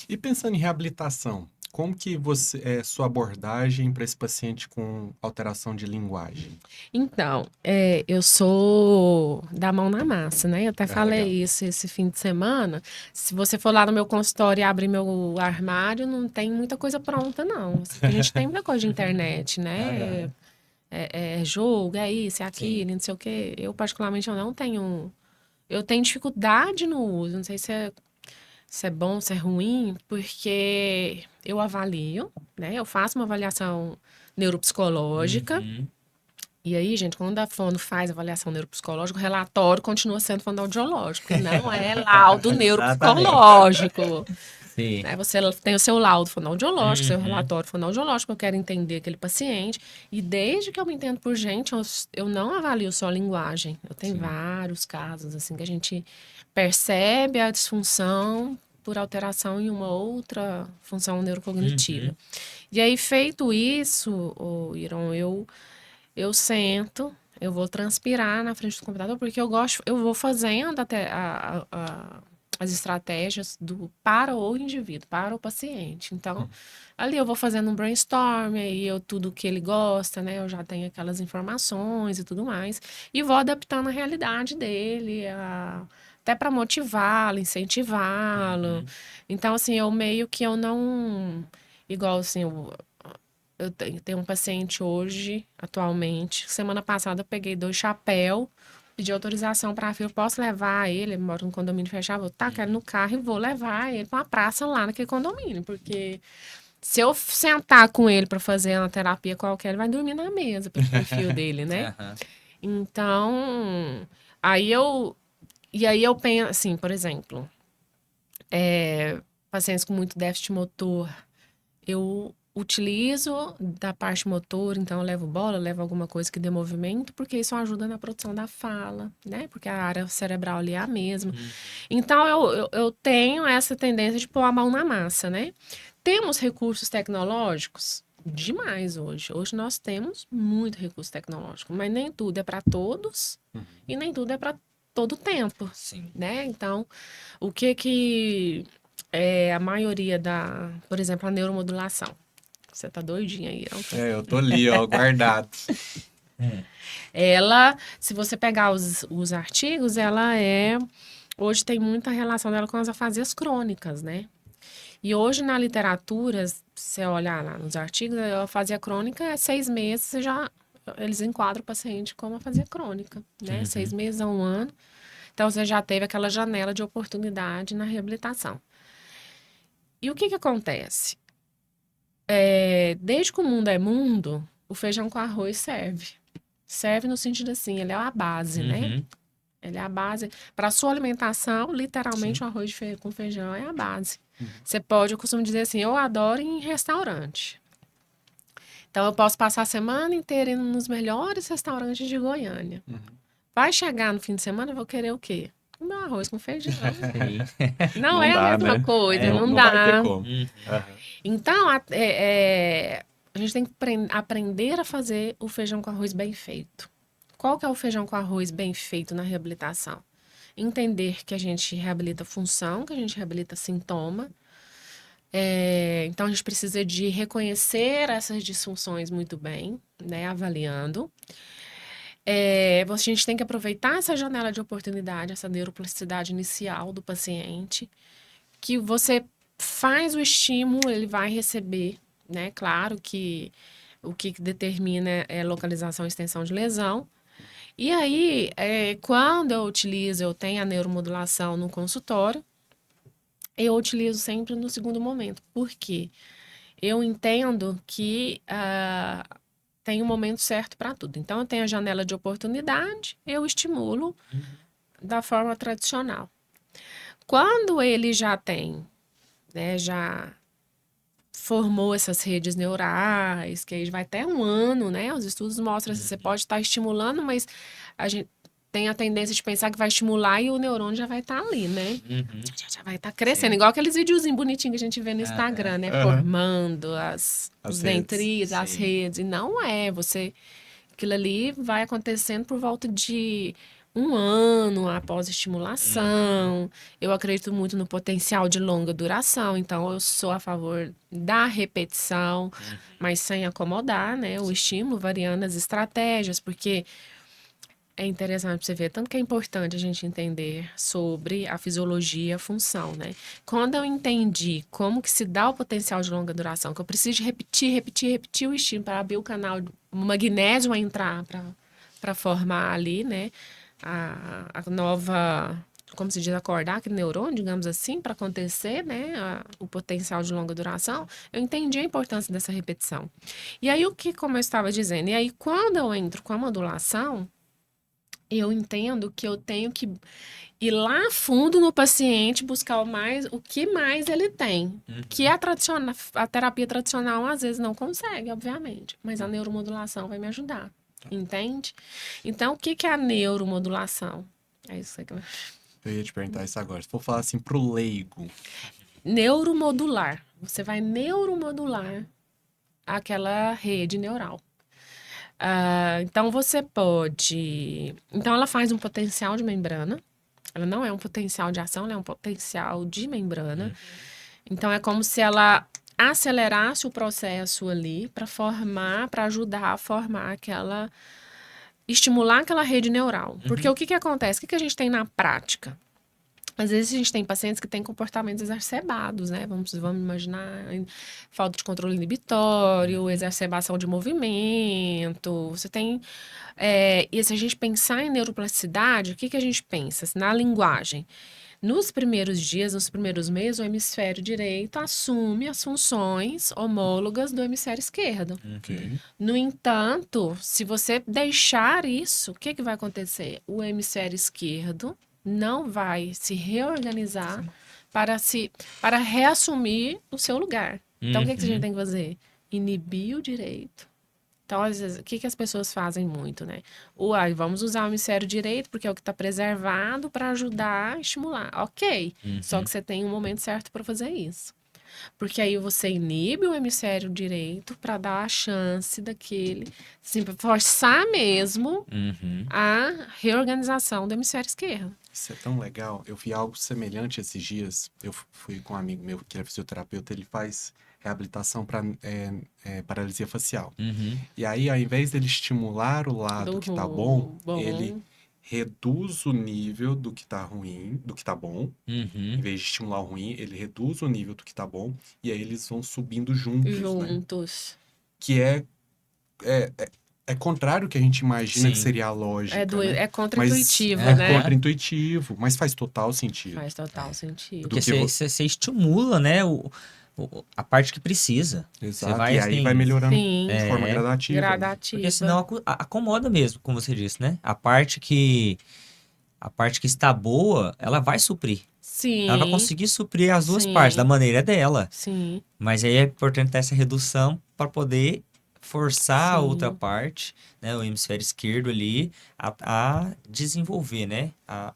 Speaker 1: E pensando em reabilitação, como que sua abordagem para esse paciente com alteração de linguagem?
Speaker 3: Então, eu sou da mão na massa, né? Eu até falei
Speaker 1: legal.
Speaker 3: isso esse fim de semana. Se você for lá no meu consultório e abrir meu armário, não tem muita coisa pronta, não. A gente tem muita coisa de internet, né? É jogo, é isso, é aquilo, não sei o quê. Eu, particularmente, eu não tenho... Eu tenho dificuldade no uso. Não sei se é bom, se é ruim, porque eu avalio, né? Eu faço uma avaliação neuropsicológica. E aí, gente, quando a fono faz avaliação neuropsicológica, o relatório continua sendo fonoaudiológico, não é laudo neuropsicológico.
Speaker 2: sim.
Speaker 3: Né? Você tem o seu laudo fonoaudiológico, seu relatório fonoaudiológico, eu quero entender aquele paciente. E desde que eu me entendo por gente, eu não avalio só a linguagem. Eu tenho vários casos, assim, que a gente percebe a disfunção por alteração em uma outra função neurocognitiva. E aí, feito isso, Iron, eu sento, eu vou transpirar na frente do computador, porque eu vou fazendo até as estratégias para o indivíduo, para o paciente. Então, ali eu vou fazendo um brainstorm, aí tudo que ele gosta, né? Eu já tenho aquelas informações e tudo mais. E vou adaptando a realidade dele, até para motivá-lo, incentivá-lo. Então, assim, eu não... Igual, assim, eu tenho um paciente hoje, atualmente. Semana passada eu peguei 2 chapéus, pedi autorização para a filha, posso levar ele mora num condomínio fechado, vou tacar ele no carro e vou levar ele para uma praça lá naquele condomínio, porque se eu sentar com ele para fazer uma terapia qualquer, ele vai dormir na mesa, pelo perfil dele, né? Então, aí eu penso, assim, por exemplo, pacientes com muito déficit motor, eu utilizo da parte motor, então eu levo bola, levo alguma coisa que dê movimento, porque isso ajuda na produção da fala, né? Porque a área cerebral ali é a mesma. Então eu tenho essa tendência de pôr a mão na massa, né? Temos recursos tecnológicos? Demais hoje. Hoje nós temos muito recurso tecnológico, mas nem tudo é para todos e nem tudo é para todo tempo,
Speaker 2: Sim.
Speaker 3: né? Então, o que é a maioria por exemplo, a neuromodulação. Você tá doidinha aí, não?
Speaker 1: Eu tô ali, ó, guardado.
Speaker 3: Ela, se você pegar os artigos, hoje tem muita relação dela com as afasias crônicas, né? E hoje na literatura, se você olhar lá nos artigos, a afasia crônica é 6 meses, eles enquadram o paciente como afasia crônica, né? 6 meses a 1 ano. Então você já teve aquela janela de oportunidade na reabilitação. E o que acontece? Desde que o mundo é mundo, o feijão com arroz serve. Serve no sentido assim, ele é a base, né? Ele é a base. Para a sua alimentação, literalmente, o arroz com feijão é a base. Eu costumo dizer assim, eu adoro ir em restaurante. Então, eu posso passar a semana inteira indo nos melhores restaurantes de Goiânia. Vai chegar no fim de semana, eu vou querer o quê? O meu arroz com feijão. Não,
Speaker 1: Não
Speaker 3: é
Speaker 1: dá,
Speaker 3: a mesma
Speaker 1: né?
Speaker 3: coisa, não
Speaker 1: Não
Speaker 3: dá.
Speaker 1: vai ter como.
Speaker 3: Então, a gente tem que aprender a fazer o feijão com arroz bem feito. Qual que é o feijão com arroz bem feito na reabilitação? Entender que a gente reabilita função, que a gente reabilita sintoma. Então, a gente precisa de reconhecer essas disfunções muito bem, né? Avaliando. A gente tem que aproveitar essa janela de oportunidade, essa neuroplasticidade inicial do paciente, que você faz o estímulo, ele vai receber, né? Claro que o que determina é localização e extensão de lesão. E aí, quando eu tenho a neuromodulação no consultório, eu utilizo sempre no segundo momento. Por quê? Eu entendo que tem um momento certo para tudo. Então, eu tenho a janela de oportunidade, eu estimulo da forma tradicional. Quando ele já tem, né, já formou essas redes neurais, que aí vai até 1 ano, né? Os estudos mostram que você pode estar estimulando, mas a gente tem a tendência de pensar que vai estimular e o neurônio já vai estar ali, né? Já vai estar crescendo.
Speaker 2: Sim.
Speaker 3: Igual aqueles videozinhos bonitinhos que a gente vê no Instagram, né? Formando os
Speaker 1: redes.
Speaker 3: dendritas, as
Speaker 2: Sim.
Speaker 3: redes. E não é. Aquilo ali vai acontecendo por volta de 1 ano após estimulação. Eu acredito muito no potencial de longa duração, então eu sou a favor da repetição, mas sem acomodar, né, o estímulo, variando as estratégias, porque é interessante você ver, tanto que é importante a gente entender sobre a fisiologia e a função, né? Quando eu entendi como que se dá o potencial de longa duração, que eu preciso de repetir o estímulo para abrir o canal, o magnésio a entrar para formar ali, né? A nova, como se diz, acordar aquele neurônio, digamos assim, para acontecer, né? O potencial de longa duração, eu entendi a importância dessa repetição. E aí, como eu estava dizendo, e aí quando eu entro com a modulação, eu entendo que eu tenho que ir lá a fundo no paciente, buscar o que mais ele tem. Que a terapia tradicional às vezes não consegue, obviamente, mas a neuromodulação vai me ajudar. Entende? Então, o que é a neuromodulação? É isso que
Speaker 1: Eu ia te perguntar isso agora. Se for falar assim pro leigo.
Speaker 3: Neuromodular. Você vai neuromodular aquela rede neural. Então, você pode... Então, ela faz um potencial de membrana. Ela não é um potencial de ação, ela é um potencial de membrana. Então, é como se ela acelerasse o processo ali para ajudar a formar estimular aquela rede neural. Porque o que acontece? O que a gente tem na prática? Às vezes a gente tem pacientes que têm comportamentos exacerbados, né? Vamos imaginar falta de controle inibitório, exacerbação de movimento. Você tem. E se a gente pensar em neuroplasticidade, o que a gente pensa? Na linguagem. Nos primeiros dias, nos primeiros meses, o hemisfério direito assume as funções homólogas do hemisfério esquerdo.
Speaker 1: Ok.
Speaker 3: No entanto, se você deixar isso, o que vai acontecer? O hemisfério esquerdo não vai se reorganizar para reassumir o seu lugar. Então, o que a gente tem que fazer? Inibir o direito. Então, às vezes, o que as pessoas fazem muito, né? Vamos usar o hemisfério direito porque é o que está preservado para ajudar a estimular. Ok, só que você tem um momento certo para fazer isso. Porque aí você inibe o hemisfério direito para dar a chance daquele, assim, forçar mesmo a reorganização do hemisfério esquerdo.
Speaker 1: Isso é tão legal. Eu vi algo semelhante esses dias. Eu fui com um amigo meu que é fisioterapeuta, ele faz reabilitação para paralisia facial. E aí, ao invés dele estimular o lado que tá bom, ele reduz o nível do que tá ruim, do que tá bom. Em vez de estimular o ruim, ele reduz o nível do que tá bom. E aí eles vão subindo juntos, né? Que é contrário ao que a gente imagina que seria a lógica, né?
Speaker 3: É contra-intuitivo,
Speaker 1: Mas
Speaker 3: né?
Speaker 1: É contra-intuitivo, mas faz total sentido.
Speaker 3: Faz total sentido.
Speaker 2: Porque você estimula, né, a parte que precisa.
Speaker 1: Exato,
Speaker 2: vai,
Speaker 1: e aí
Speaker 2: assim,
Speaker 1: vai melhorando
Speaker 3: Sim.
Speaker 1: de forma gradativa.
Speaker 3: Gradativa.
Speaker 2: Porque senão acomoda mesmo, como você disse, né? A parte que está boa, ela vai suprir.
Speaker 3: Sim.
Speaker 2: Ela vai conseguir suprir as duas
Speaker 3: Sim.
Speaker 2: partes, da maneira dela.
Speaker 3: Sim.
Speaker 2: Mas aí é importante ter essa redução para poder forçar a
Speaker 3: Sim.
Speaker 2: outra parte, né? O hemisfério esquerdo ali, a desenvolver, né? A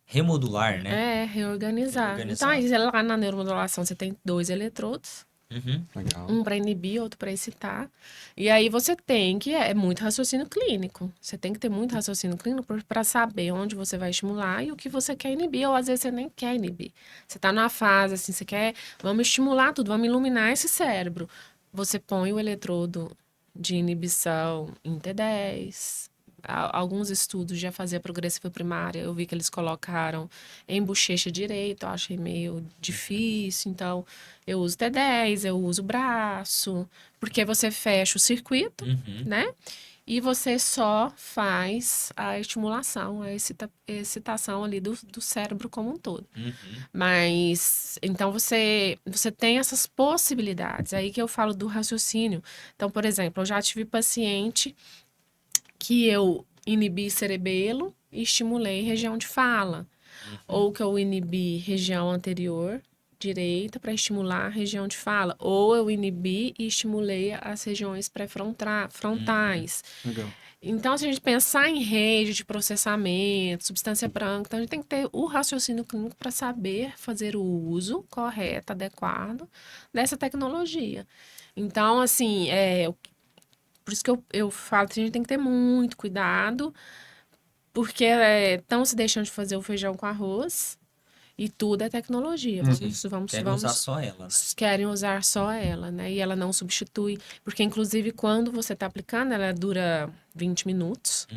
Speaker 2: remodular, né?
Speaker 3: Reorganizar. Então, aí, lá na neuromodulação, você tem 2 eletrodos.
Speaker 1: Legal.
Speaker 3: Um para inibir, outro para excitar. E aí você tem que... É muito raciocínio clínico. Você tem que ter muito raciocínio clínico para saber onde você vai estimular e o que você quer inibir. Ou às vezes você nem quer inibir. Você está numa fase assim, você quer... Vamos estimular tudo, vamos iluminar esse cérebro. Você põe o eletrodo de inibição em T10. Alguns estudos já fazia progressiva primária, eu vi que eles colocaram em bochecha direita, eu achei meio difícil, então eu uso T10, eu uso braço, porque você fecha o circuito, né? E você só faz a estimulação, a excitação ali do cérebro como um todo. Mas, então você tem essas possibilidades, aí que eu falo do raciocínio. Então, por exemplo, eu já tive paciente que eu inibi cerebelo e estimulei região de fala. Ou que eu inibi região anterior direita para estimular a região de fala. Ou eu inibi e estimulei as regiões pré-frontais.
Speaker 1: Legal.
Speaker 3: Então, se a gente pensar em rede de processamento, substância branca, então a gente tem que ter o raciocínio clínico para saber fazer o uso correto, adequado dessa tecnologia. Então, assim, por isso que eu falo que a gente tem que ter muito cuidado, porque estão se deixando de fazer o feijão com arroz e tudo é tecnologia.
Speaker 2: Querem usar só ela, né?
Speaker 3: Querem usar só ela, né? E ela não substitui. Porque, inclusive, quando você está aplicando, ela dura 20 minutos,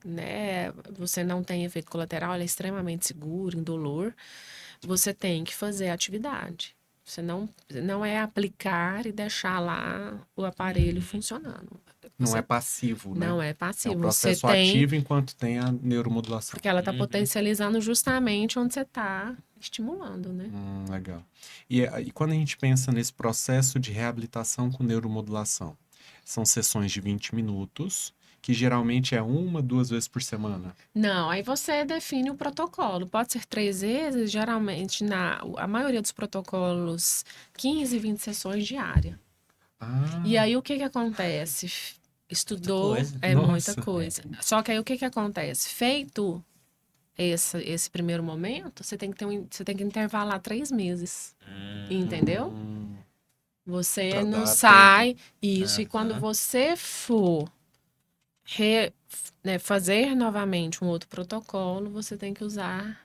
Speaker 3: né? Você não tem efeito colateral, ela é extremamente segura, indolor. Você tem que fazer a atividade. Você não é aplicar e deixar lá o aparelho funcionando.
Speaker 1: Não é passivo, né?
Speaker 3: Não é passivo.
Speaker 1: É um processo ativo enquanto tem a neuromodulação.
Speaker 3: Porque ela está potencializando justamente onde você está estimulando, né?
Speaker 1: Legal. E quando a gente pensa nesse processo de reabilitação com neuromodulação, são sessões de 20 minutos, que geralmente é 1, 2 vezes por semana?
Speaker 3: Não, aí você define o protocolo. Pode ser 3 vezes, geralmente, a maioria dos protocolos, 15, 20 sessões diárias. E aí, o que acontece? Estudou, muita coisa. Só que aí, o que acontece? Feito esse primeiro momento, você tem que intervalar 3 meses. Entendeu? Você não sai... Isso, e quando você for fazer novamente um outro protocolo, você tem que usar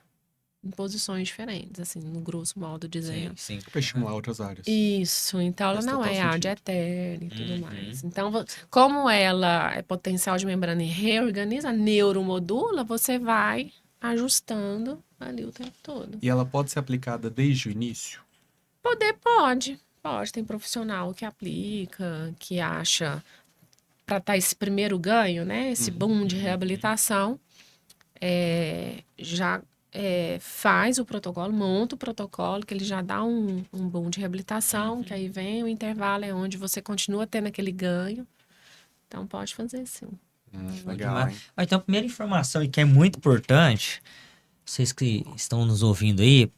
Speaker 3: em posições diferentes, assim, no grosso modo dizendo.
Speaker 2: Sim.
Speaker 1: Para estimular outras áreas.
Speaker 3: Isso, então ela
Speaker 1: Faz
Speaker 3: não
Speaker 1: total
Speaker 3: é ad
Speaker 1: sentido.
Speaker 3: eterna e tudo
Speaker 2: Uhum.
Speaker 3: mais. Então, como ela é potencial de membrana e reorganiza, neuromodula, você vai ajustando ali o tempo todo.
Speaker 1: E ela pode ser aplicada desde o início?
Speaker 3: Pode. Tem profissional que aplica, que acha para estar esse primeiro ganho, né? Esse boom de reabilitação, já faz o protocolo, monta o protocolo, que ele já dá um boom de reabilitação, que aí vem o intervalo, é onde você continua tendo aquele ganho. Então pode fazer sim.
Speaker 1: Legal,
Speaker 2: Demais.
Speaker 1: hein?
Speaker 2: Então, a primeira informação, e que é muito importante, vocês que estão nos ouvindo aí,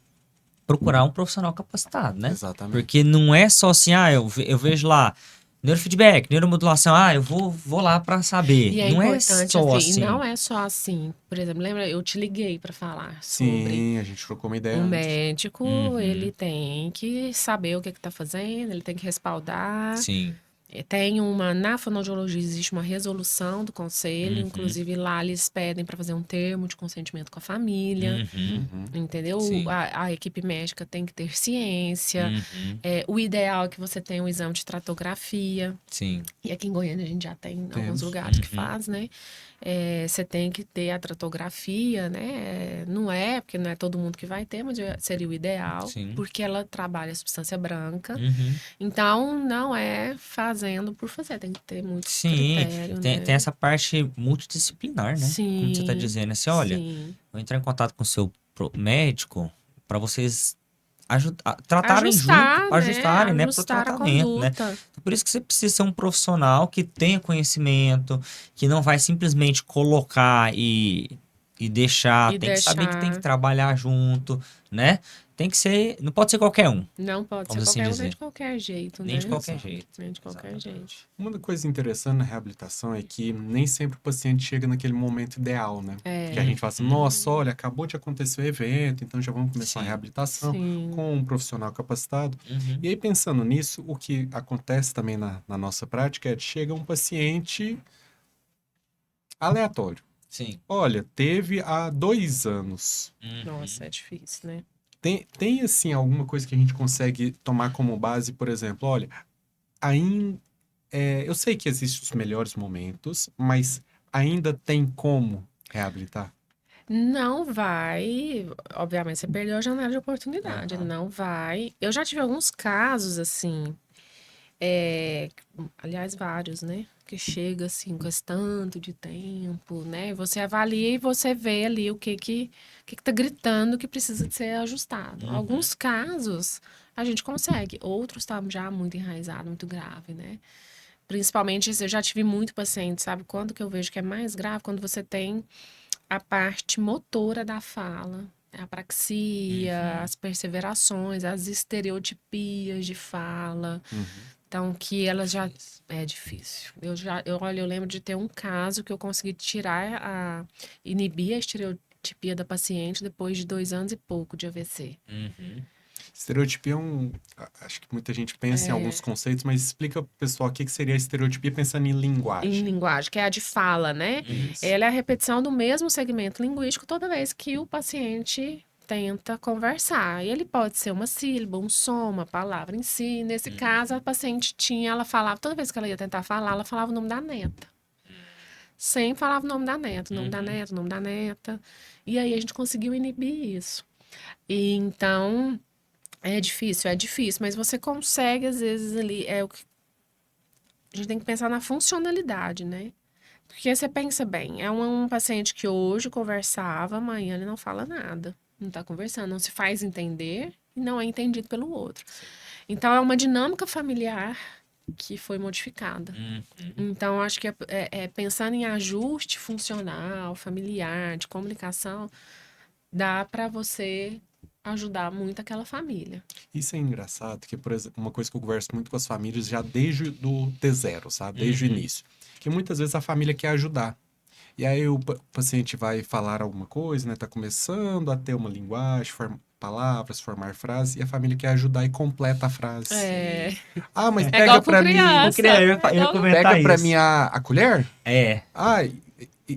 Speaker 2: procurar um profissional capacitado, né?
Speaker 1: Exatamente.
Speaker 2: Porque não é só assim, eu vejo lá, neurofeedback, neuromodulação, eu vou lá para saber.
Speaker 3: E é
Speaker 2: Não é
Speaker 3: importante
Speaker 2: só
Speaker 3: assim, e
Speaker 2: assim.
Speaker 3: não é só assim. Por exemplo, lembra, eu te liguei para falar sobre
Speaker 1: Sim, a gente trocou uma ideia
Speaker 3: o
Speaker 1: antes.
Speaker 3: médico,
Speaker 2: Uhum.
Speaker 3: ele tem que saber o que está fazendo, ele tem que respaldar.
Speaker 2: Sim.
Speaker 3: Na fonoaudiologia existe uma resolução do conselho, inclusive lá eles pedem para fazer um termo de consentimento com a família,
Speaker 2: Uhum.
Speaker 3: entendeu?
Speaker 2: Sim.
Speaker 3: A equipe médica tem que ter ciência.
Speaker 2: Uhum.
Speaker 3: O ideal é que você tenha um exame de tratografia.
Speaker 2: Sim.
Speaker 3: E aqui em Goiânia a gente já tem
Speaker 1: Temos.
Speaker 3: alguns lugares que
Speaker 2: Uhum.
Speaker 3: faz, né? Você tem que ter a tratografia, né? Não é, porque não é todo mundo que vai ter, mas seria o ideal,
Speaker 2: Sim.
Speaker 3: porque ela trabalha a substância branca.
Speaker 2: Uhum.
Speaker 3: Então, não é fazendo por fazer, tem que ter muito
Speaker 2: Sim,
Speaker 3: critério, né?
Speaker 2: tem essa parte multidisciplinar, né? Como você está
Speaker 3: Sim,
Speaker 2: dizendo, assim, olha,
Speaker 3: sim.
Speaker 2: vou entrar em contato com o seu médico para vocês tratarem
Speaker 3: Ajustar,
Speaker 2: junto,
Speaker 3: né?
Speaker 2: ajustarem, né, pro
Speaker 3: Ajustar a
Speaker 2: tratamento, né?
Speaker 3: conduta.
Speaker 2: Por isso que você precisa ser um profissional que tenha conhecimento, que não vai simplesmente colocar e deixar,
Speaker 3: E
Speaker 2: tem que saber que tem que
Speaker 3: deixar.
Speaker 2: trabalhar junto, né? Tem que ser, não pode ser qualquer um,
Speaker 3: Não pode ser
Speaker 2: vamos assim
Speaker 3: qualquer um, nem
Speaker 2: dizer.
Speaker 3: de qualquer jeito,
Speaker 2: Nem
Speaker 3: né?
Speaker 2: de qualquer jeito.
Speaker 3: Nem de qualquer
Speaker 2: Exatamente.
Speaker 3: jeito.
Speaker 1: Uma coisa interessante na reabilitação é que nem sempre o paciente chega naquele momento ideal, né? Que a gente fala assim, nossa, olha, acabou de acontecer o evento, então já vamos começar a
Speaker 2: Sim.
Speaker 1: reabilitação
Speaker 3: Sim.
Speaker 1: com um profissional capacitado.
Speaker 2: Uhum.
Speaker 1: E aí, pensando nisso, o que acontece também na nossa prática é que chega um paciente aleatório.
Speaker 2: Sim.
Speaker 1: Olha, teve há 2 anos.
Speaker 2: Uhum.
Speaker 3: Nossa, é difícil, né?
Speaker 1: Tem, assim, alguma coisa que a gente consegue tomar como base, por exemplo, olha, ainda, eu sei que existem os melhores momentos, mas ainda tem como reabilitar?
Speaker 3: Não vai. Obviamente, você perdeu a janela de oportunidade.
Speaker 2: Aham.
Speaker 3: Não vai. Eu já tive alguns casos, assim. Aliás, vários, né? Que chega, assim, com esse tanto de tempo, né? Você avalia e você vê ali o que tá gritando que precisa de ser ajustado. Alguns casos a gente consegue, outros tá já muito enraizado, muito grave, né? Principalmente, eu já tive muito paciente, sabe? Quando que eu vejo que é mais grave? Quando você tem a parte motora da fala, a apraxia, as perseverações, as estereotipias de fala. Então, que elas já... É difícil. Olha, eu lembro de ter um caso que eu consegui inibir a estereotipia da paciente depois de 2 anos e pouco de AVC.
Speaker 2: Uhum.
Speaker 1: Estereotipia acho que muita gente pensa em alguns conceitos, mas explica pro pessoal o que seria a estereotipia pensando em
Speaker 3: Em
Speaker 1: linguagem.
Speaker 3: linguagem, que é a de fala, né?
Speaker 1: Isso.
Speaker 3: Ela é a repetição do mesmo segmento linguístico toda vez que o paciente tenta conversar. E ele pode ser uma sílaba, um som, uma palavra em si. Nesse caso, a paciente ela falava, toda vez que ela ia tentar falar, ela falava o nome da neta. Sempre falava o nome da neta, o nome da neta, o nome da neta. E aí a gente conseguiu inibir isso. E então, é difícil, mas você consegue, às vezes, ali, a gente tem que pensar na funcionalidade, né? Porque você pensa bem, é um paciente que hoje conversava, amanhã ele não fala nada. Não está conversando, não se faz entender e não é entendido pelo outro. Então, é uma dinâmica familiar que foi modificada. Então, acho que pensando em ajuste funcional, familiar, de comunicação, dá para você ajudar muito aquela família.
Speaker 1: Isso é engraçado, que, por exemplo, uma coisa que eu converso muito com as famílias já desde do T0, sabe? Desde o início. Que muitas vezes a família quer ajudar. E aí o paciente vai falar alguma coisa, né? Tá começando a ter uma linguagem, palavras, formar frases, e a família quer ajudar e completa a frase. Ah, mas pega
Speaker 3: igual com
Speaker 1: pra mim.
Speaker 3: criança.
Speaker 2: Eu ia comentar
Speaker 1: Pega pra
Speaker 2: isso.
Speaker 1: mim a colher?
Speaker 2: É.
Speaker 1: Ah,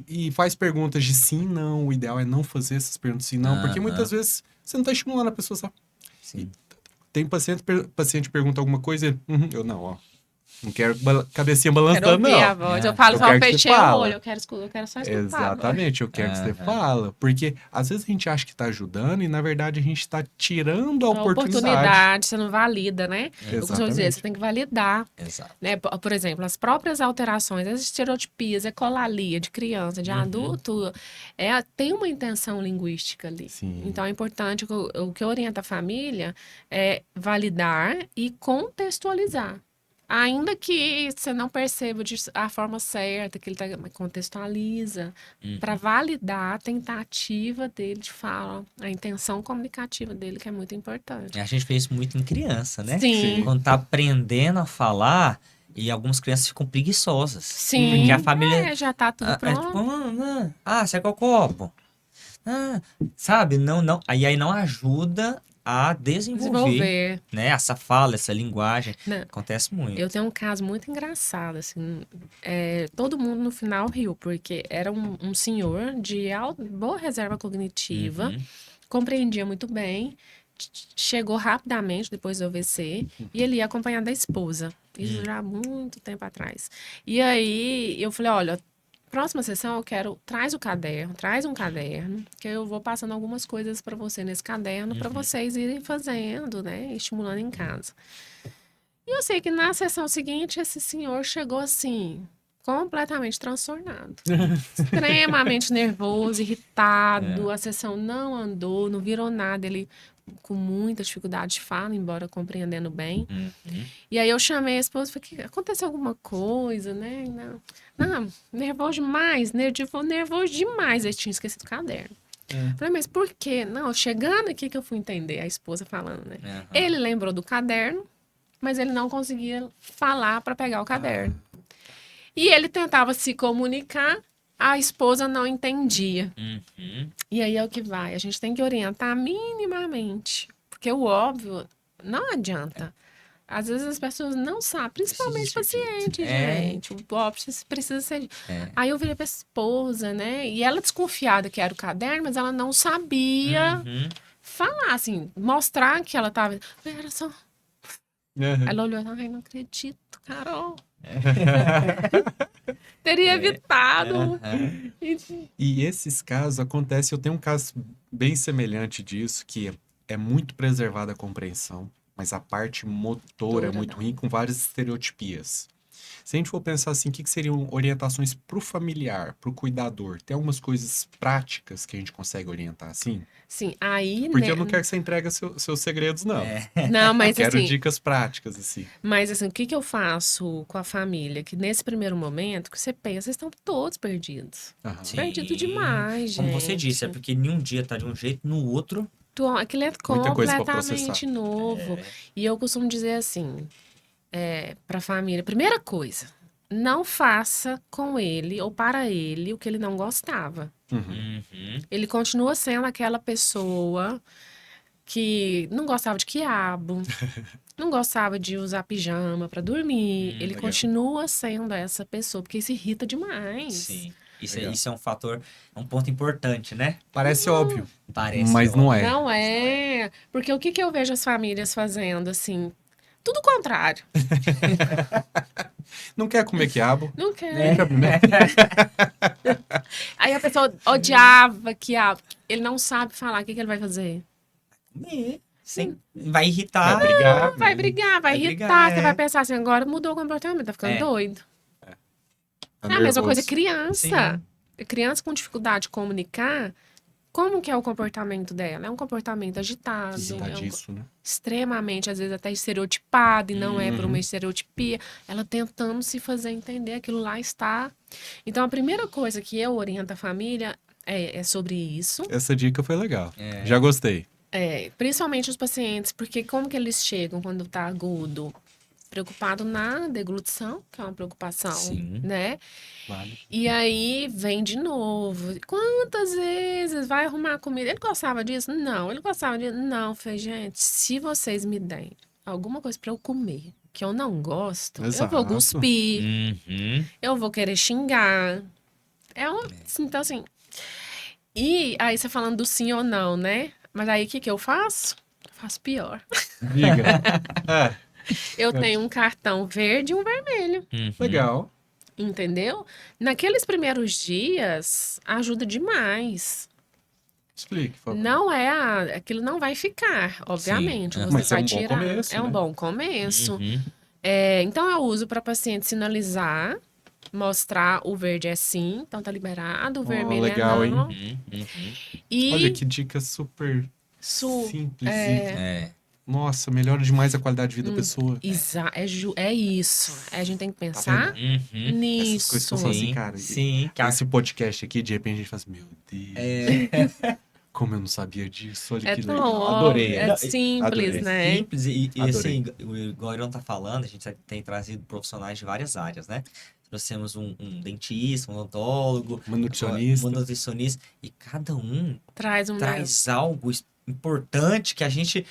Speaker 1: e faz perguntas de sim, não. O ideal é não fazer essas perguntas sim, não. Porque muitas vezes você não tá estimulando a pessoa, sabe?
Speaker 2: Sim.
Speaker 1: Tem paciente pergunta alguma coisa e ele, eu não, ó. Não quero cabecinha
Speaker 3: Quero
Speaker 1: balançando,
Speaker 3: ouvir
Speaker 1: não.
Speaker 3: a voz. Eu falo
Speaker 1: Eu
Speaker 3: só,
Speaker 1: quero que você
Speaker 3: fechei o
Speaker 1: fala.
Speaker 3: olho, eu quero só escutar.
Speaker 1: Exatamente, eu quero que você fala. Porque às vezes a gente acha que tá ajudando e na verdade a gente tá tirando a oportunidade.
Speaker 3: Você não valida, né? Eu costumo dizer, você tem que validar.
Speaker 2: Exato.
Speaker 3: Né? Por exemplo, as próprias alterações, as estereotipias, ecolalia de criança, de adulto, tem uma intenção linguística ali.
Speaker 1: Sim.
Speaker 3: Então é importante, o que orienta a família é validar e contextualizar. Ainda que você não perceba a forma certa, que ele contextualiza, para validar a tentativa dele de fala, a intenção comunicativa dele, que é muito importante.
Speaker 2: A gente vê isso muito em criança, né?
Speaker 3: Sim.
Speaker 2: Quando tá aprendendo a falar, e algumas crianças ficam preguiçosas.
Speaker 3: Sim.
Speaker 2: Porque a família...
Speaker 3: já tá tudo pronto.
Speaker 2: Tipo, você quer o copo? Sabe? Não. Aí não ajuda a desenvolver, né? Essa fala, essa linguagem.
Speaker 3: Não.
Speaker 2: Acontece muito.
Speaker 3: Eu tenho um caso muito engraçado, assim, todo mundo no final riu, porque era um senhor de boa reserva cognitiva, compreendia muito bem, chegou rapidamente depois do AVC, e ele ia acompanhado da esposa, isso já há muito tempo atrás. E aí, eu falei, olha, próxima sessão traz um caderno, que eu vou passando algumas coisas para você nesse caderno, para vocês irem fazendo, né, estimulando em casa. E eu sei que na sessão seguinte, esse senhor chegou assim, completamente transtornado. Extremamente nervoso, irritado, a sessão não andou, não virou nada, ele com muita dificuldade de fala, embora compreendendo bem. E aí eu chamei a esposa e falei, aconteceu alguma coisa, né? Não, nervoso demais, nervoso demais. Ele tinha esquecido o caderno. Falei, mas por quê? Não, chegando aqui que eu fui entender, a esposa falando, né? Ele lembrou do caderno, mas ele não conseguia falar para pegar o caderno. E ele tentava se comunicar, a esposa não entendia. E aí é o que vai. A gente tem que orientar minimamente. Porque o óbvio não adianta. Às vezes as pessoas não sabem, principalmente paciente, gente. O óbvio precisa ser. Aí eu virei pra esposa, né? E ela desconfiada que era o caderno, mas ela não sabia falar, assim, mostrar que ela tava. Era só. Ela olhou, ai, não acredito, Carol. Teria evitado.
Speaker 1: E esses casos acontecem, eu tenho um caso bem semelhante disso, que é muito preservada a compreensão, mas a parte motora é muito ruim, com várias estereotipias. Se a gente for pensar assim, o que seriam orientações para o familiar, para o cuidador? Tem algumas coisas práticas que a gente consegue orientar assim?
Speaker 3: Sim, aí...
Speaker 1: Porque eu não quero que você entregue seus segredos, não.
Speaker 3: Não, mas
Speaker 1: quero
Speaker 3: assim...
Speaker 1: dicas práticas, assim.
Speaker 3: Mas assim, o que eu faço com a família? Que nesse primeiro momento, que você pensa, vocês estão todos perdidos. Perdido demais, gente.
Speaker 2: Como você disse, é porque em um dia tá de um jeito, no outro...
Speaker 3: Aquilo é completamente novo. E eu costumo dizer assim, para a família, primeira coisa, não faça com ele ou para ele o que ele não gostava. Ele continua sendo aquela pessoa que não gostava de quiabo, não gostava de usar pijama para dormir. Ele continua sendo essa pessoa, porque isso irrita demais.
Speaker 2: Sim. Isso é um fator, um ponto importante, né?
Speaker 1: Parece óbvio.
Speaker 2: Parece
Speaker 1: mas
Speaker 2: óbvio.
Speaker 1: não é.
Speaker 3: Não é. Porque o que eu vejo as famílias fazendo, assim, tudo o contrário.
Speaker 1: Não quer comer quiabo?
Speaker 3: Não quer. Aí a pessoa odiava quiabo. Ele não sabe falar, o que ele vai fazer?
Speaker 2: Sim. Vai irritar.
Speaker 1: Vai brigar.
Speaker 3: Vai irritar. Você vai pensar assim, agora mudou o comportamento, tá ficando doido. É a mesma coisa, criança. Sim. Criança com dificuldade de comunicar, como que é o comportamento dela? É um comportamento agitado.
Speaker 1: Né?
Speaker 3: Extremamente, às vezes até estereotipado, e não é por uma estereotipia. Ela tentando se fazer entender, aquilo lá está. Então, a primeira coisa que eu oriento a família é sobre isso.
Speaker 1: Essa dica foi legal. Já gostei.
Speaker 3: Principalmente os pacientes, porque como que eles chegam quando está agudo? Preocupado na deglutição, que é uma preocupação, né?
Speaker 1: Vale.
Speaker 3: E aí vem de novo. Quantas vezes vai arrumar comida? Ele gostava disso? Não. Ele gostava disso? Não. Falei, gente, se vocês me derem alguma coisa para eu comer que eu não gosto, eu vou cuspir, eu vou querer xingar. Então, assim... E aí você falando do sim ou não, né? Mas aí o que eu faço? Eu faço pior.
Speaker 1: Diga. É,
Speaker 3: Eu tenho um cartão verde e um vermelho.
Speaker 1: legal.
Speaker 3: Entendeu? Naqueles primeiros dias, ajuda demais.
Speaker 1: Explique, por favor.
Speaker 3: Não é aquilo não vai ficar, obviamente.
Speaker 2: Sim.
Speaker 3: Você
Speaker 1: Mas é
Speaker 3: vai
Speaker 1: um bom
Speaker 3: tirar.
Speaker 1: começo,
Speaker 3: É um
Speaker 1: né?
Speaker 3: bom começo.
Speaker 2: Uhum.
Speaker 3: Então eu uso para paciente sinalizar, mostrar o verde é sim, então tá liberado, o vermelho
Speaker 1: legal,
Speaker 3: é
Speaker 1: hein?
Speaker 3: não. E
Speaker 1: Olha que dica super simples e... Nossa, melhora demais a qualidade de vida da pessoa.
Speaker 3: é isso. A gente tem que
Speaker 1: Tá
Speaker 3: pensar
Speaker 1: vendo? Essas coisas que eu
Speaker 3: nisso.
Speaker 1: falo assim, cara.
Speaker 2: Sim.
Speaker 1: Esse podcast aqui, de repente a gente fala assim, meu Deus, como eu não sabia disso, olha
Speaker 3: É
Speaker 1: que
Speaker 3: tão
Speaker 1: legal.
Speaker 3: óbvio,
Speaker 1: Adorei.
Speaker 3: é simples,
Speaker 1: Adorei.
Speaker 3: né?
Speaker 2: Simples e
Speaker 1: Adorei.
Speaker 2: assim, igual o Iron tá falando, a gente tem trazido profissionais de várias áreas, né? Nós temos um dentista, um odontólogo,
Speaker 1: Uma nutricionista.
Speaker 2: um nutricionista, e cada um
Speaker 3: Traz um
Speaker 2: traz algo importante que a gente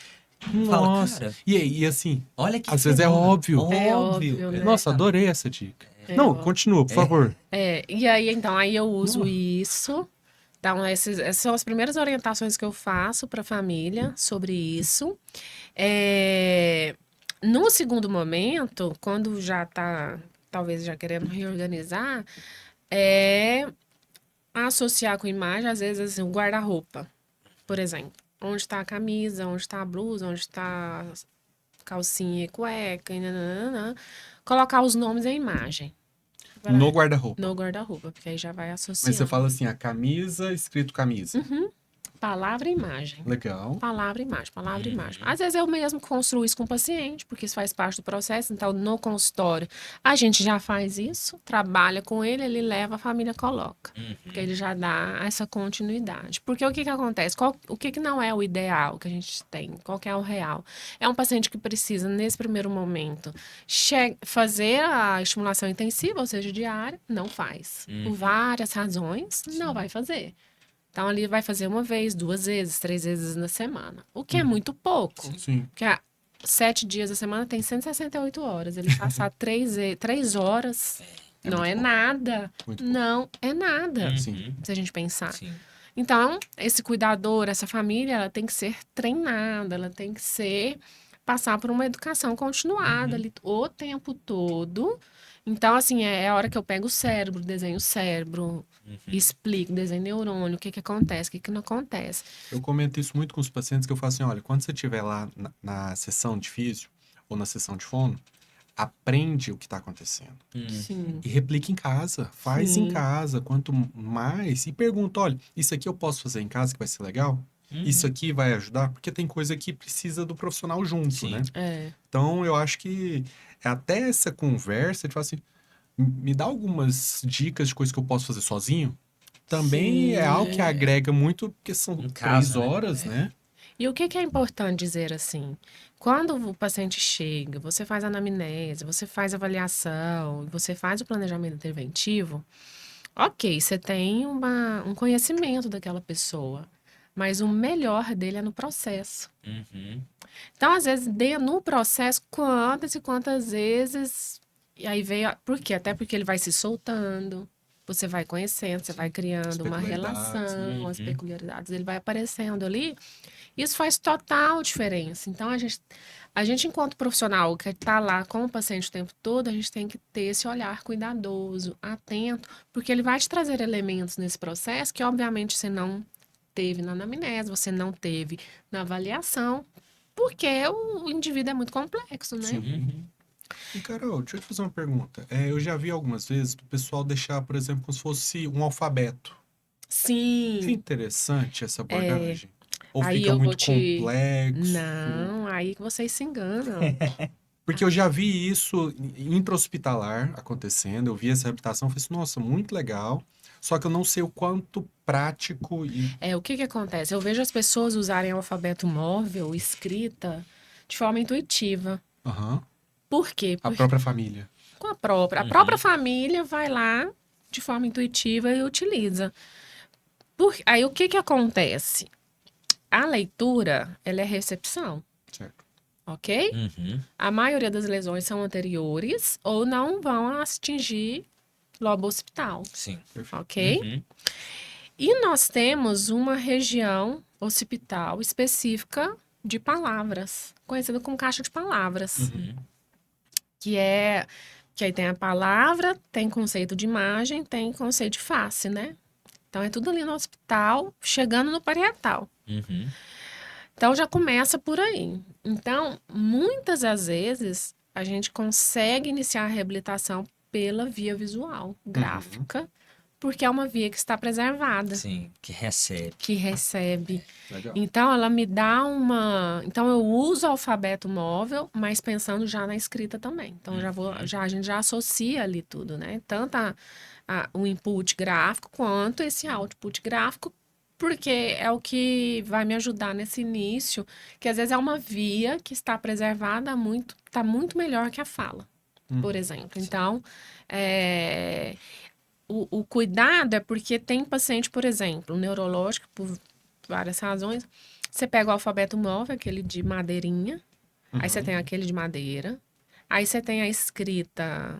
Speaker 2: fala,
Speaker 1: Nossa.
Speaker 2: cara,
Speaker 1: E assim,
Speaker 2: olha que
Speaker 1: às vezes é
Speaker 2: fenômeno.
Speaker 1: óbvio.
Speaker 3: É óbvio, né?
Speaker 1: Nossa, adorei essa dica.
Speaker 3: É
Speaker 1: Não,
Speaker 3: óbvio.
Speaker 1: continua, por favor.
Speaker 3: E aí, então, aí eu uso
Speaker 1: Nossa.
Speaker 3: isso. Então, essas são as primeiras orientações que eu faço para a família sobre isso. No segundo momento, quando já está, talvez já querendo reorganizar, é associar com imagem, às vezes, assim, o guarda-roupa, por exemplo. Onde está a camisa, onde está a blusa, onde está a calcinha e cueca, e nananana. Colocar os nomes e a imagem.
Speaker 1: No guarda-roupa.
Speaker 3: No guarda-roupa, porque aí já vai
Speaker 1: Mas
Speaker 3: associando.
Speaker 1: você fala assim, a camisa, escrito camisa.
Speaker 3: Palavra e imagem.
Speaker 1: Legal.
Speaker 3: Palavra e imagem, palavra e imagem. Às vezes eu mesmo construo isso com o paciente, porque isso faz parte do processo. Então, no consultório, a gente já faz isso, trabalha com ele, ele leva, a família coloca. Porque ele já dá essa continuidade. Porque o que acontece? O que não é o ideal que a gente tem? Qual que é o real? É um paciente que precisa, nesse primeiro momento, fazer a estimulação intensiva, ou seja, diária, não faz. Por várias razões, não vai fazer. Então, ali vai fazer uma vez, 2 vezes, 3 vezes na semana. O que é muito pouco.
Speaker 1: Sim.
Speaker 3: Porque 7 dias da semana tem 168 horas. Ele passar 3 horas não é
Speaker 1: pouco.
Speaker 3: nada.
Speaker 1: Muito pouco.
Speaker 3: Não é nada,
Speaker 1: Sim.
Speaker 3: se a gente pensar.
Speaker 2: Sim.
Speaker 3: Então, esse cuidador, essa família, ela tem que ser treinada, ela tem que passar por uma educação continuada ali o tempo todo. Então, assim, é a hora que eu pego o cérebro, desenho o cérebro, explico, desenho neurônio, o que acontece, o que não acontece.
Speaker 1: Eu comento isso muito com os pacientes, que eu falo assim, olha, quando você estiver lá na sessão de físio ou na sessão de fono, aprende o que está acontecendo.
Speaker 3: Sim.
Speaker 1: E replica em casa, faz
Speaker 3: Sim.
Speaker 1: em casa, quanto mais. E pergunta, olha, isso aqui eu posso fazer em casa que vai ser legal? Isso aqui vai ajudar? Porque tem coisa que precisa do profissional junto,
Speaker 2: Sim.
Speaker 1: né?
Speaker 3: É.
Speaker 1: Então, eu acho que até essa conversa, de falar assim, me dá algumas dicas de coisas que eu posso fazer sozinho. Também
Speaker 3: Sim,
Speaker 1: é algo que agrega muito, porque são
Speaker 2: Em casa,
Speaker 1: 3
Speaker 2: né?
Speaker 1: horas, né?
Speaker 3: E o que é importante dizer assim? Quando o paciente chega, você faz anamnese, você faz avaliação, você faz o planejamento interventivo, ok, você tem um conhecimento daquela pessoa, mas o melhor dele é no processo. Então, às vezes, no processo, quantas e quantas vezes. E aí veio. Por quê? Até porque ele vai se soltando, você vai conhecendo, você vai criando uma
Speaker 1: Peculiaridades,
Speaker 3: relação, as peculiaridades, ele vai aparecendo ali. Isso faz total diferença. Então, a gente enquanto profissional que está lá com o paciente o tempo todo, a gente tem que ter esse olhar cuidadoso, atento, porque ele vai te trazer elementos nesse processo que, obviamente, você não teve na anamnese, você não teve na avaliação, porque o indivíduo é muito complexo, né?
Speaker 1: Sim. E, Carol, deixa eu te fazer uma pergunta. Eu já vi algumas vezes o pessoal deixar, por exemplo, como se fosse um alfabeto. É
Speaker 3: Sim.
Speaker 1: interessante essa abordagem? Ou
Speaker 3: Aí
Speaker 1: fica
Speaker 3: eu vou
Speaker 1: muito complexo?
Speaker 3: Não, aí que vocês se enganam.
Speaker 1: Porque eu já vi isso intra-hospitalar acontecendo, eu vi essa reabilitação, falei assim, nossa, muito legal, só que eu não sei o quanto prático e...
Speaker 3: O que acontece? Eu vejo as pessoas usarem o alfabeto móvel, escrita, de forma intuitiva.
Speaker 1: Aham.
Speaker 3: Por quê?
Speaker 1: A própria família.
Speaker 3: Com a própria. A própria família vai lá de forma intuitiva e utiliza. Aí o que acontece? A leitura, ela é recepção,
Speaker 1: Certo.
Speaker 3: ok? A maioria das lesões são anteriores ou não vão atingir lobo occipital,
Speaker 2: Sim.
Speaker 3: ok?
Speaker 2: Uhum.
Speaker 3: E nós temos uma região occipital específica de palavras, conhecida como caixa de palavras,
Speaker 2: Uhum.
Speaker 3: que aí tem a palavra, tem conceito de imagem, tem conceito de face, né? Então é tudo ali no occipital, chegando no parietal.
Speaker 2: Uhum.
Speaker 3: Então já começa por aí. Então, muitas das vezes a gente consegue iniciar a reabilitação pela via visual, gráfica, porque é uma via que está preservada,
Speaker 2: Sim, que recebe.
Speaker 3: que recebe.
Speaker 1: Legal.
Speaker 3: Então, ela me dá uma. Então, eu uso o alfabeto móvel, mas pensando já na escrita também. Então, a gente já associa ali tudo, né? Tanto o input gráfico quanto esse output gráfico, porque é o que vai me ajudar nesse início, que às vezes é uma via que está preservada está muito melhor que a fala, por exemplo. Então, o cuidado é porque tem paciente, por exemplo, neurológico, por várias razões. Você pega o alfabeto móvel, aquele de madeirinha, aí você tem aquele de madeira, aí você tem a escrita,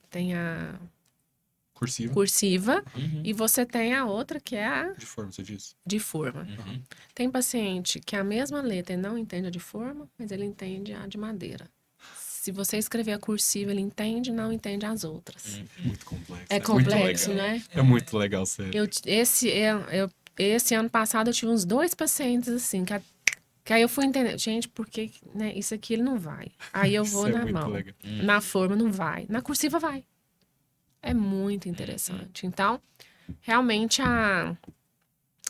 Speaker 3: tem a
Speaker 1: Cursiva.
Speaker 3: cursiva,
Speaker 2: Uhum.
Speaker 3: e você tem a outra que é a
Speaker 1: De forma, você disse.
Speaker 3: de forma.
Speaker 2: Uhum.
Speaker 3: Tem paciente que a mesma letra ele não entende a de forma, mas ele entende a de madeira. Se você escrever a cursiva, ele entende, não entende as outras.
Speaker 1: Muito complexo.
Speaker 3: É
Speaker 1: muito
Speaker 3: complexo,
Speaker 1: legal.
Speaker 3: né?
Speaker 1: É muito legal, sério.
Speaker 3: Esse ano passado eu tive uns 2 pacientes assim, que aí eu fui entender, gente, por que, né, isso aqui ele não vai. Aí eu vou
Speaker 1: Isso é
Speaker 3: na
Speaker 1: muito
Speaker 3: mão.
Speaker 1: legal.
Speaker 3: Na forma não vai. Na cursiva vai. É muito interessante. Então, realmente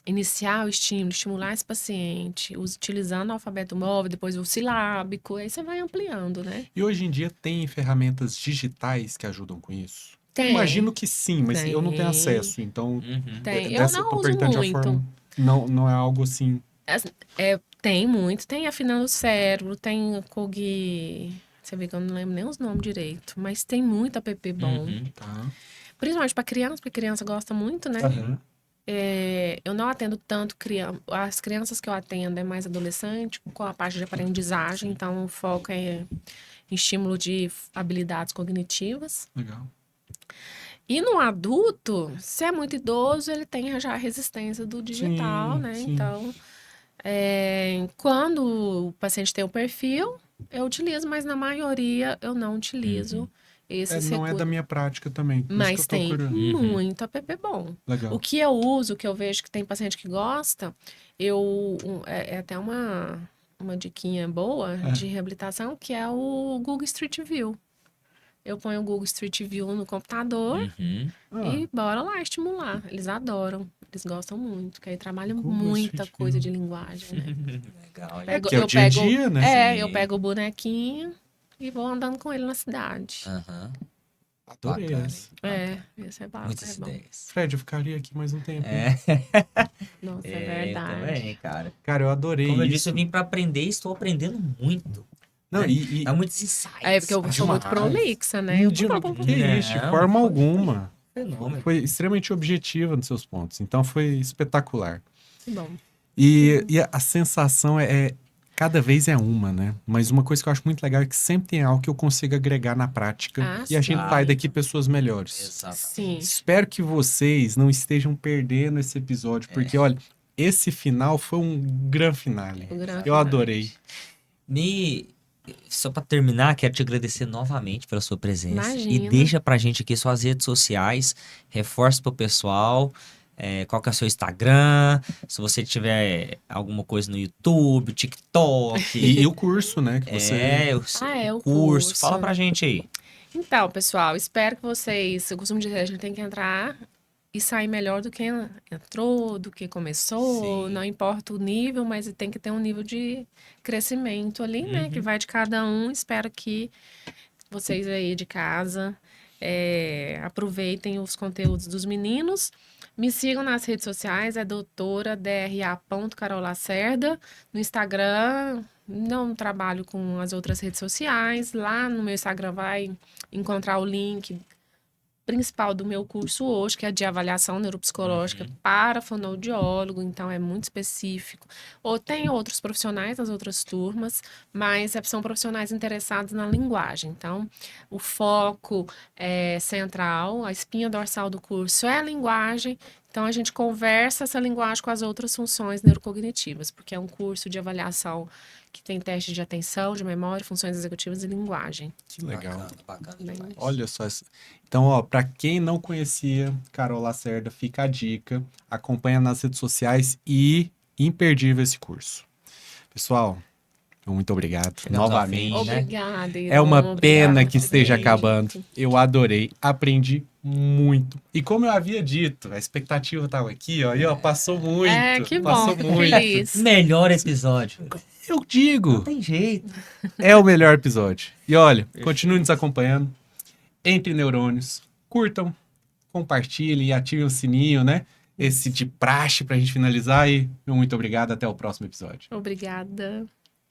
Speaker 3: iniciar o estímulo, estimular esse paciente, utilizando o alfabeto móvel, depois o silábico, aí você vai ampliando, né?
Speaker 1: E hoje em dia tem ferramentas digitais que ajudam com isso?
Speaker 3: Tem.
Speaker 1: Imagino que sim, mas
Speaker 3: Tem.
Speaker 1: eu não tenho acesso, então
Speaker 2: Uhum.
Speaker 3: Tem. Eu não
Speaker 1: tô
Speaker 3: uso
Speaker 1: perguntando de uma
Speaker 3: muito.
Speaker 1: forma. Não é algo assim.
Speaker 3: Tem muito. Tem afinando o cérebro, tem Cog. Você vê que eu não lembro nem os nomes direito, mas tem muito app bom.
Speaker 2: Uhum.
Speaker 1: Tá.
Speaker 3: Principalmente para criança, porque criança gosta muito, né?
Speaker 1: Aham.
Speaker 3: Eu não atendo tanto criança. As crianças que eu atendo é mais adolescente, com a parte de aprendizagem, então o foco é em estímulo de habilidades cognitivas.
Speaker 1: Legal.
Speaker 3: E no adulto, se é muito idoso, ele tem já a resistência do digital,
Speaker 1: Sim,
Speaker 3: né?
Speaker 1: sim.
Speaker 3: Então, quando o paciente tem o perfil, eu utilizo, mas na maioria eu não utilizo esses
Speaker 1: Não é
Speaker 3: recursos.
Speaker 1: da minha prática também. Por isso que
Speaker 3: Mas
Speaker 1: eu tô
Speaker 3: tem
Speaker 1: curioso.
Speaker 3: muito app bom.
Speaker 1: Legal.
Speaker 3: O que eu uso, que eu vejo que tem paciente que gosta, é até uma diquinha boa de reabilitação, que é o Google Street View. Eu ponho o Google Street View no computador
Speaker 2: Uhum.
Speaker 3: e bora lá estimular. Eles adoram, eles gostam muito, que aí trabalha
Speaker 1: Google
Speaker 3: muita
Speaker 1: Street
Speaker 3: coisa
Speaker 1: View.
Speaker 3: de linguagem, né?
Speaker 2: Legal.
Speaker 1: Que é o dia a dia, né?
Speaker 2: Sim.
Speaker 3: Eu pego o bonequinho e vou andando com ele na cidade.
Speaker 2: Aham.
Speaker 1: Adorei
Speaker 2: Bacana,
Speaker 1: essa.
Speaker 3: Esse é bom.
Speaker 2: Muitas
Speaker 3: É bom.
Speaker 2: ideias.
Speaker 1: Fred, eu ficaria aqui mais um tempo. hein?
Speaker 3: Nossa, é
Speaker 2: Eu
Speaker 3: verdade.
Speaker 2: também, cara.
Speaker 1: Cara, eu adorei
Speaker 2: Como eu
Speaker 1: isso.
Speaker 2: disse, eu vim pra aprender e estou aprendendo muito.
Speaker 1: Não,
Speaker 2: né?
Speaker 1: e
Speaker 2: Dá muitos insights.
Speaker 3: É porque eu sou muito
Speaker 1: Demais.
Speaker 3: prolixa, né?
Speaker 1: Que isso, de
Speaker 2: Não,
Speaker 1: forma
Speaker 2: foi
Speaker 1: alguma.
Speaker 2: Fenômeno.
Speaker 1: Foi extremamente objetiva nos seus pontos. Então foi espetacular.
Speaker 3: Bom.
Speaker 1: E a sensação cada vez é uma, né? Mas uma coisa que eu acho muito legal é que sempre tem algo que eu consigo agregar na prática e a gente
Speaker 2: sim.
Speaker 1: sai daqui pessoas melhores.
Speaker 2: Exatamente.
Speaker 3: Sim.
Speaker 1: Espero que vocês não estejam perdendo esse episódio, porque olha, esse final foi um grande finale.
Speaker 3: O grande
Speaker 1: Eu
Speaker 3: finale.
Speaker 1: adorei.
Speaker 2: Só pra terminar, quero te agradecer novamente pela sua presença.
Speaker 3: Imagina.
Speaker 2: E deixa pra gente aqui suas redes sociais, reforça pro pessoal, qual que é o seu Instagram, se você tiver alguma coisa no YouTube, TikTok.
Speaker 1: E o curso, né? Que você...
Speaker 3: o
Speaker 2: curso.
Speaker 3: curso.
Speaker 2: Fala pra gente aí.
Speaker 3: Então, pessoal, espero que vocês. Eu costumo dizer, a gente tem que entrar e sair melhor do que entrou, do que começou.
Speaker 2: Sim.
Speaker 3: Não importa o nível, mas tem que ter um nível de crescimento ali, né? Que vai de cada um. Espero que vocês aí de casa aproveitem os conteúdos dos meninos. Me sigam nas redes sociais, é doutora.dra.carolacerda. No Instagram, não trabalho com as outras redes sociais. Lá no meu Instagram vai encontrar o link principal do meu curso hoje, que é de avaliação neuropsicológica para fonoaudiólogo, então é muito específico. Ou tem outros profissionais das outras turmas, mas são profissionais interessados na linguagem. Então, o foco central, a espinha dorsal do curso é a linguagem. Então, a gente conversa essa linguagem com as outras funções neurocognitivas, porque é um curso de avaliação que tem testes de atenção, de memória, funções executivas e linguagem.
Speaker 1: Que legal.
Speaker 2: Bacana
Speaker 3: Bem,
Speaker 2: demais.
Speaker 1: Olha só. Então, ó, para quem não conhecia Carol Lacerda, fica a dica. Acompanha nas redes sociais e imperdível esse curso. Pessoal, muito obrigado
Speaker 2: Chegamos ao
Speaker 1: novamente.
Speaker 2: fim, né?
Speaker 3: Obrigada,
Speaker 1: É uma
Speaker 3: Iron,
Speaker 1: pena
Speaker 3: obrigada
Speaker 1: que
Speaker 3: por
Speaker 1: esteja
Speaker 3: vir.
Speaker 1: acabando. Eu adorei, aprendi muito. E como eu havia dito, a expectativa estava aqui, ó, e ó, passou muito.
Speaker 3: Que
Speaker 1: passou
Speaker 3: bom, fico
Speaker 1: muito.
Speaker 3: feliz.
Speaker 2: Melhor episódio.
Speaker 1: Eu
Speaker 2: Não
Speaker 1: digo,
Speaker 2: tem jeito.
Speaker 1: é o melhor episódio. E olha, continue nos acompanhando. Entre neurônios, curtam, compartilhem e ativem o sininho, né? Esse de praxe pra gente finalizar. E muito obrigado, até o próximo episódio.
Speaker 3: Obrigada.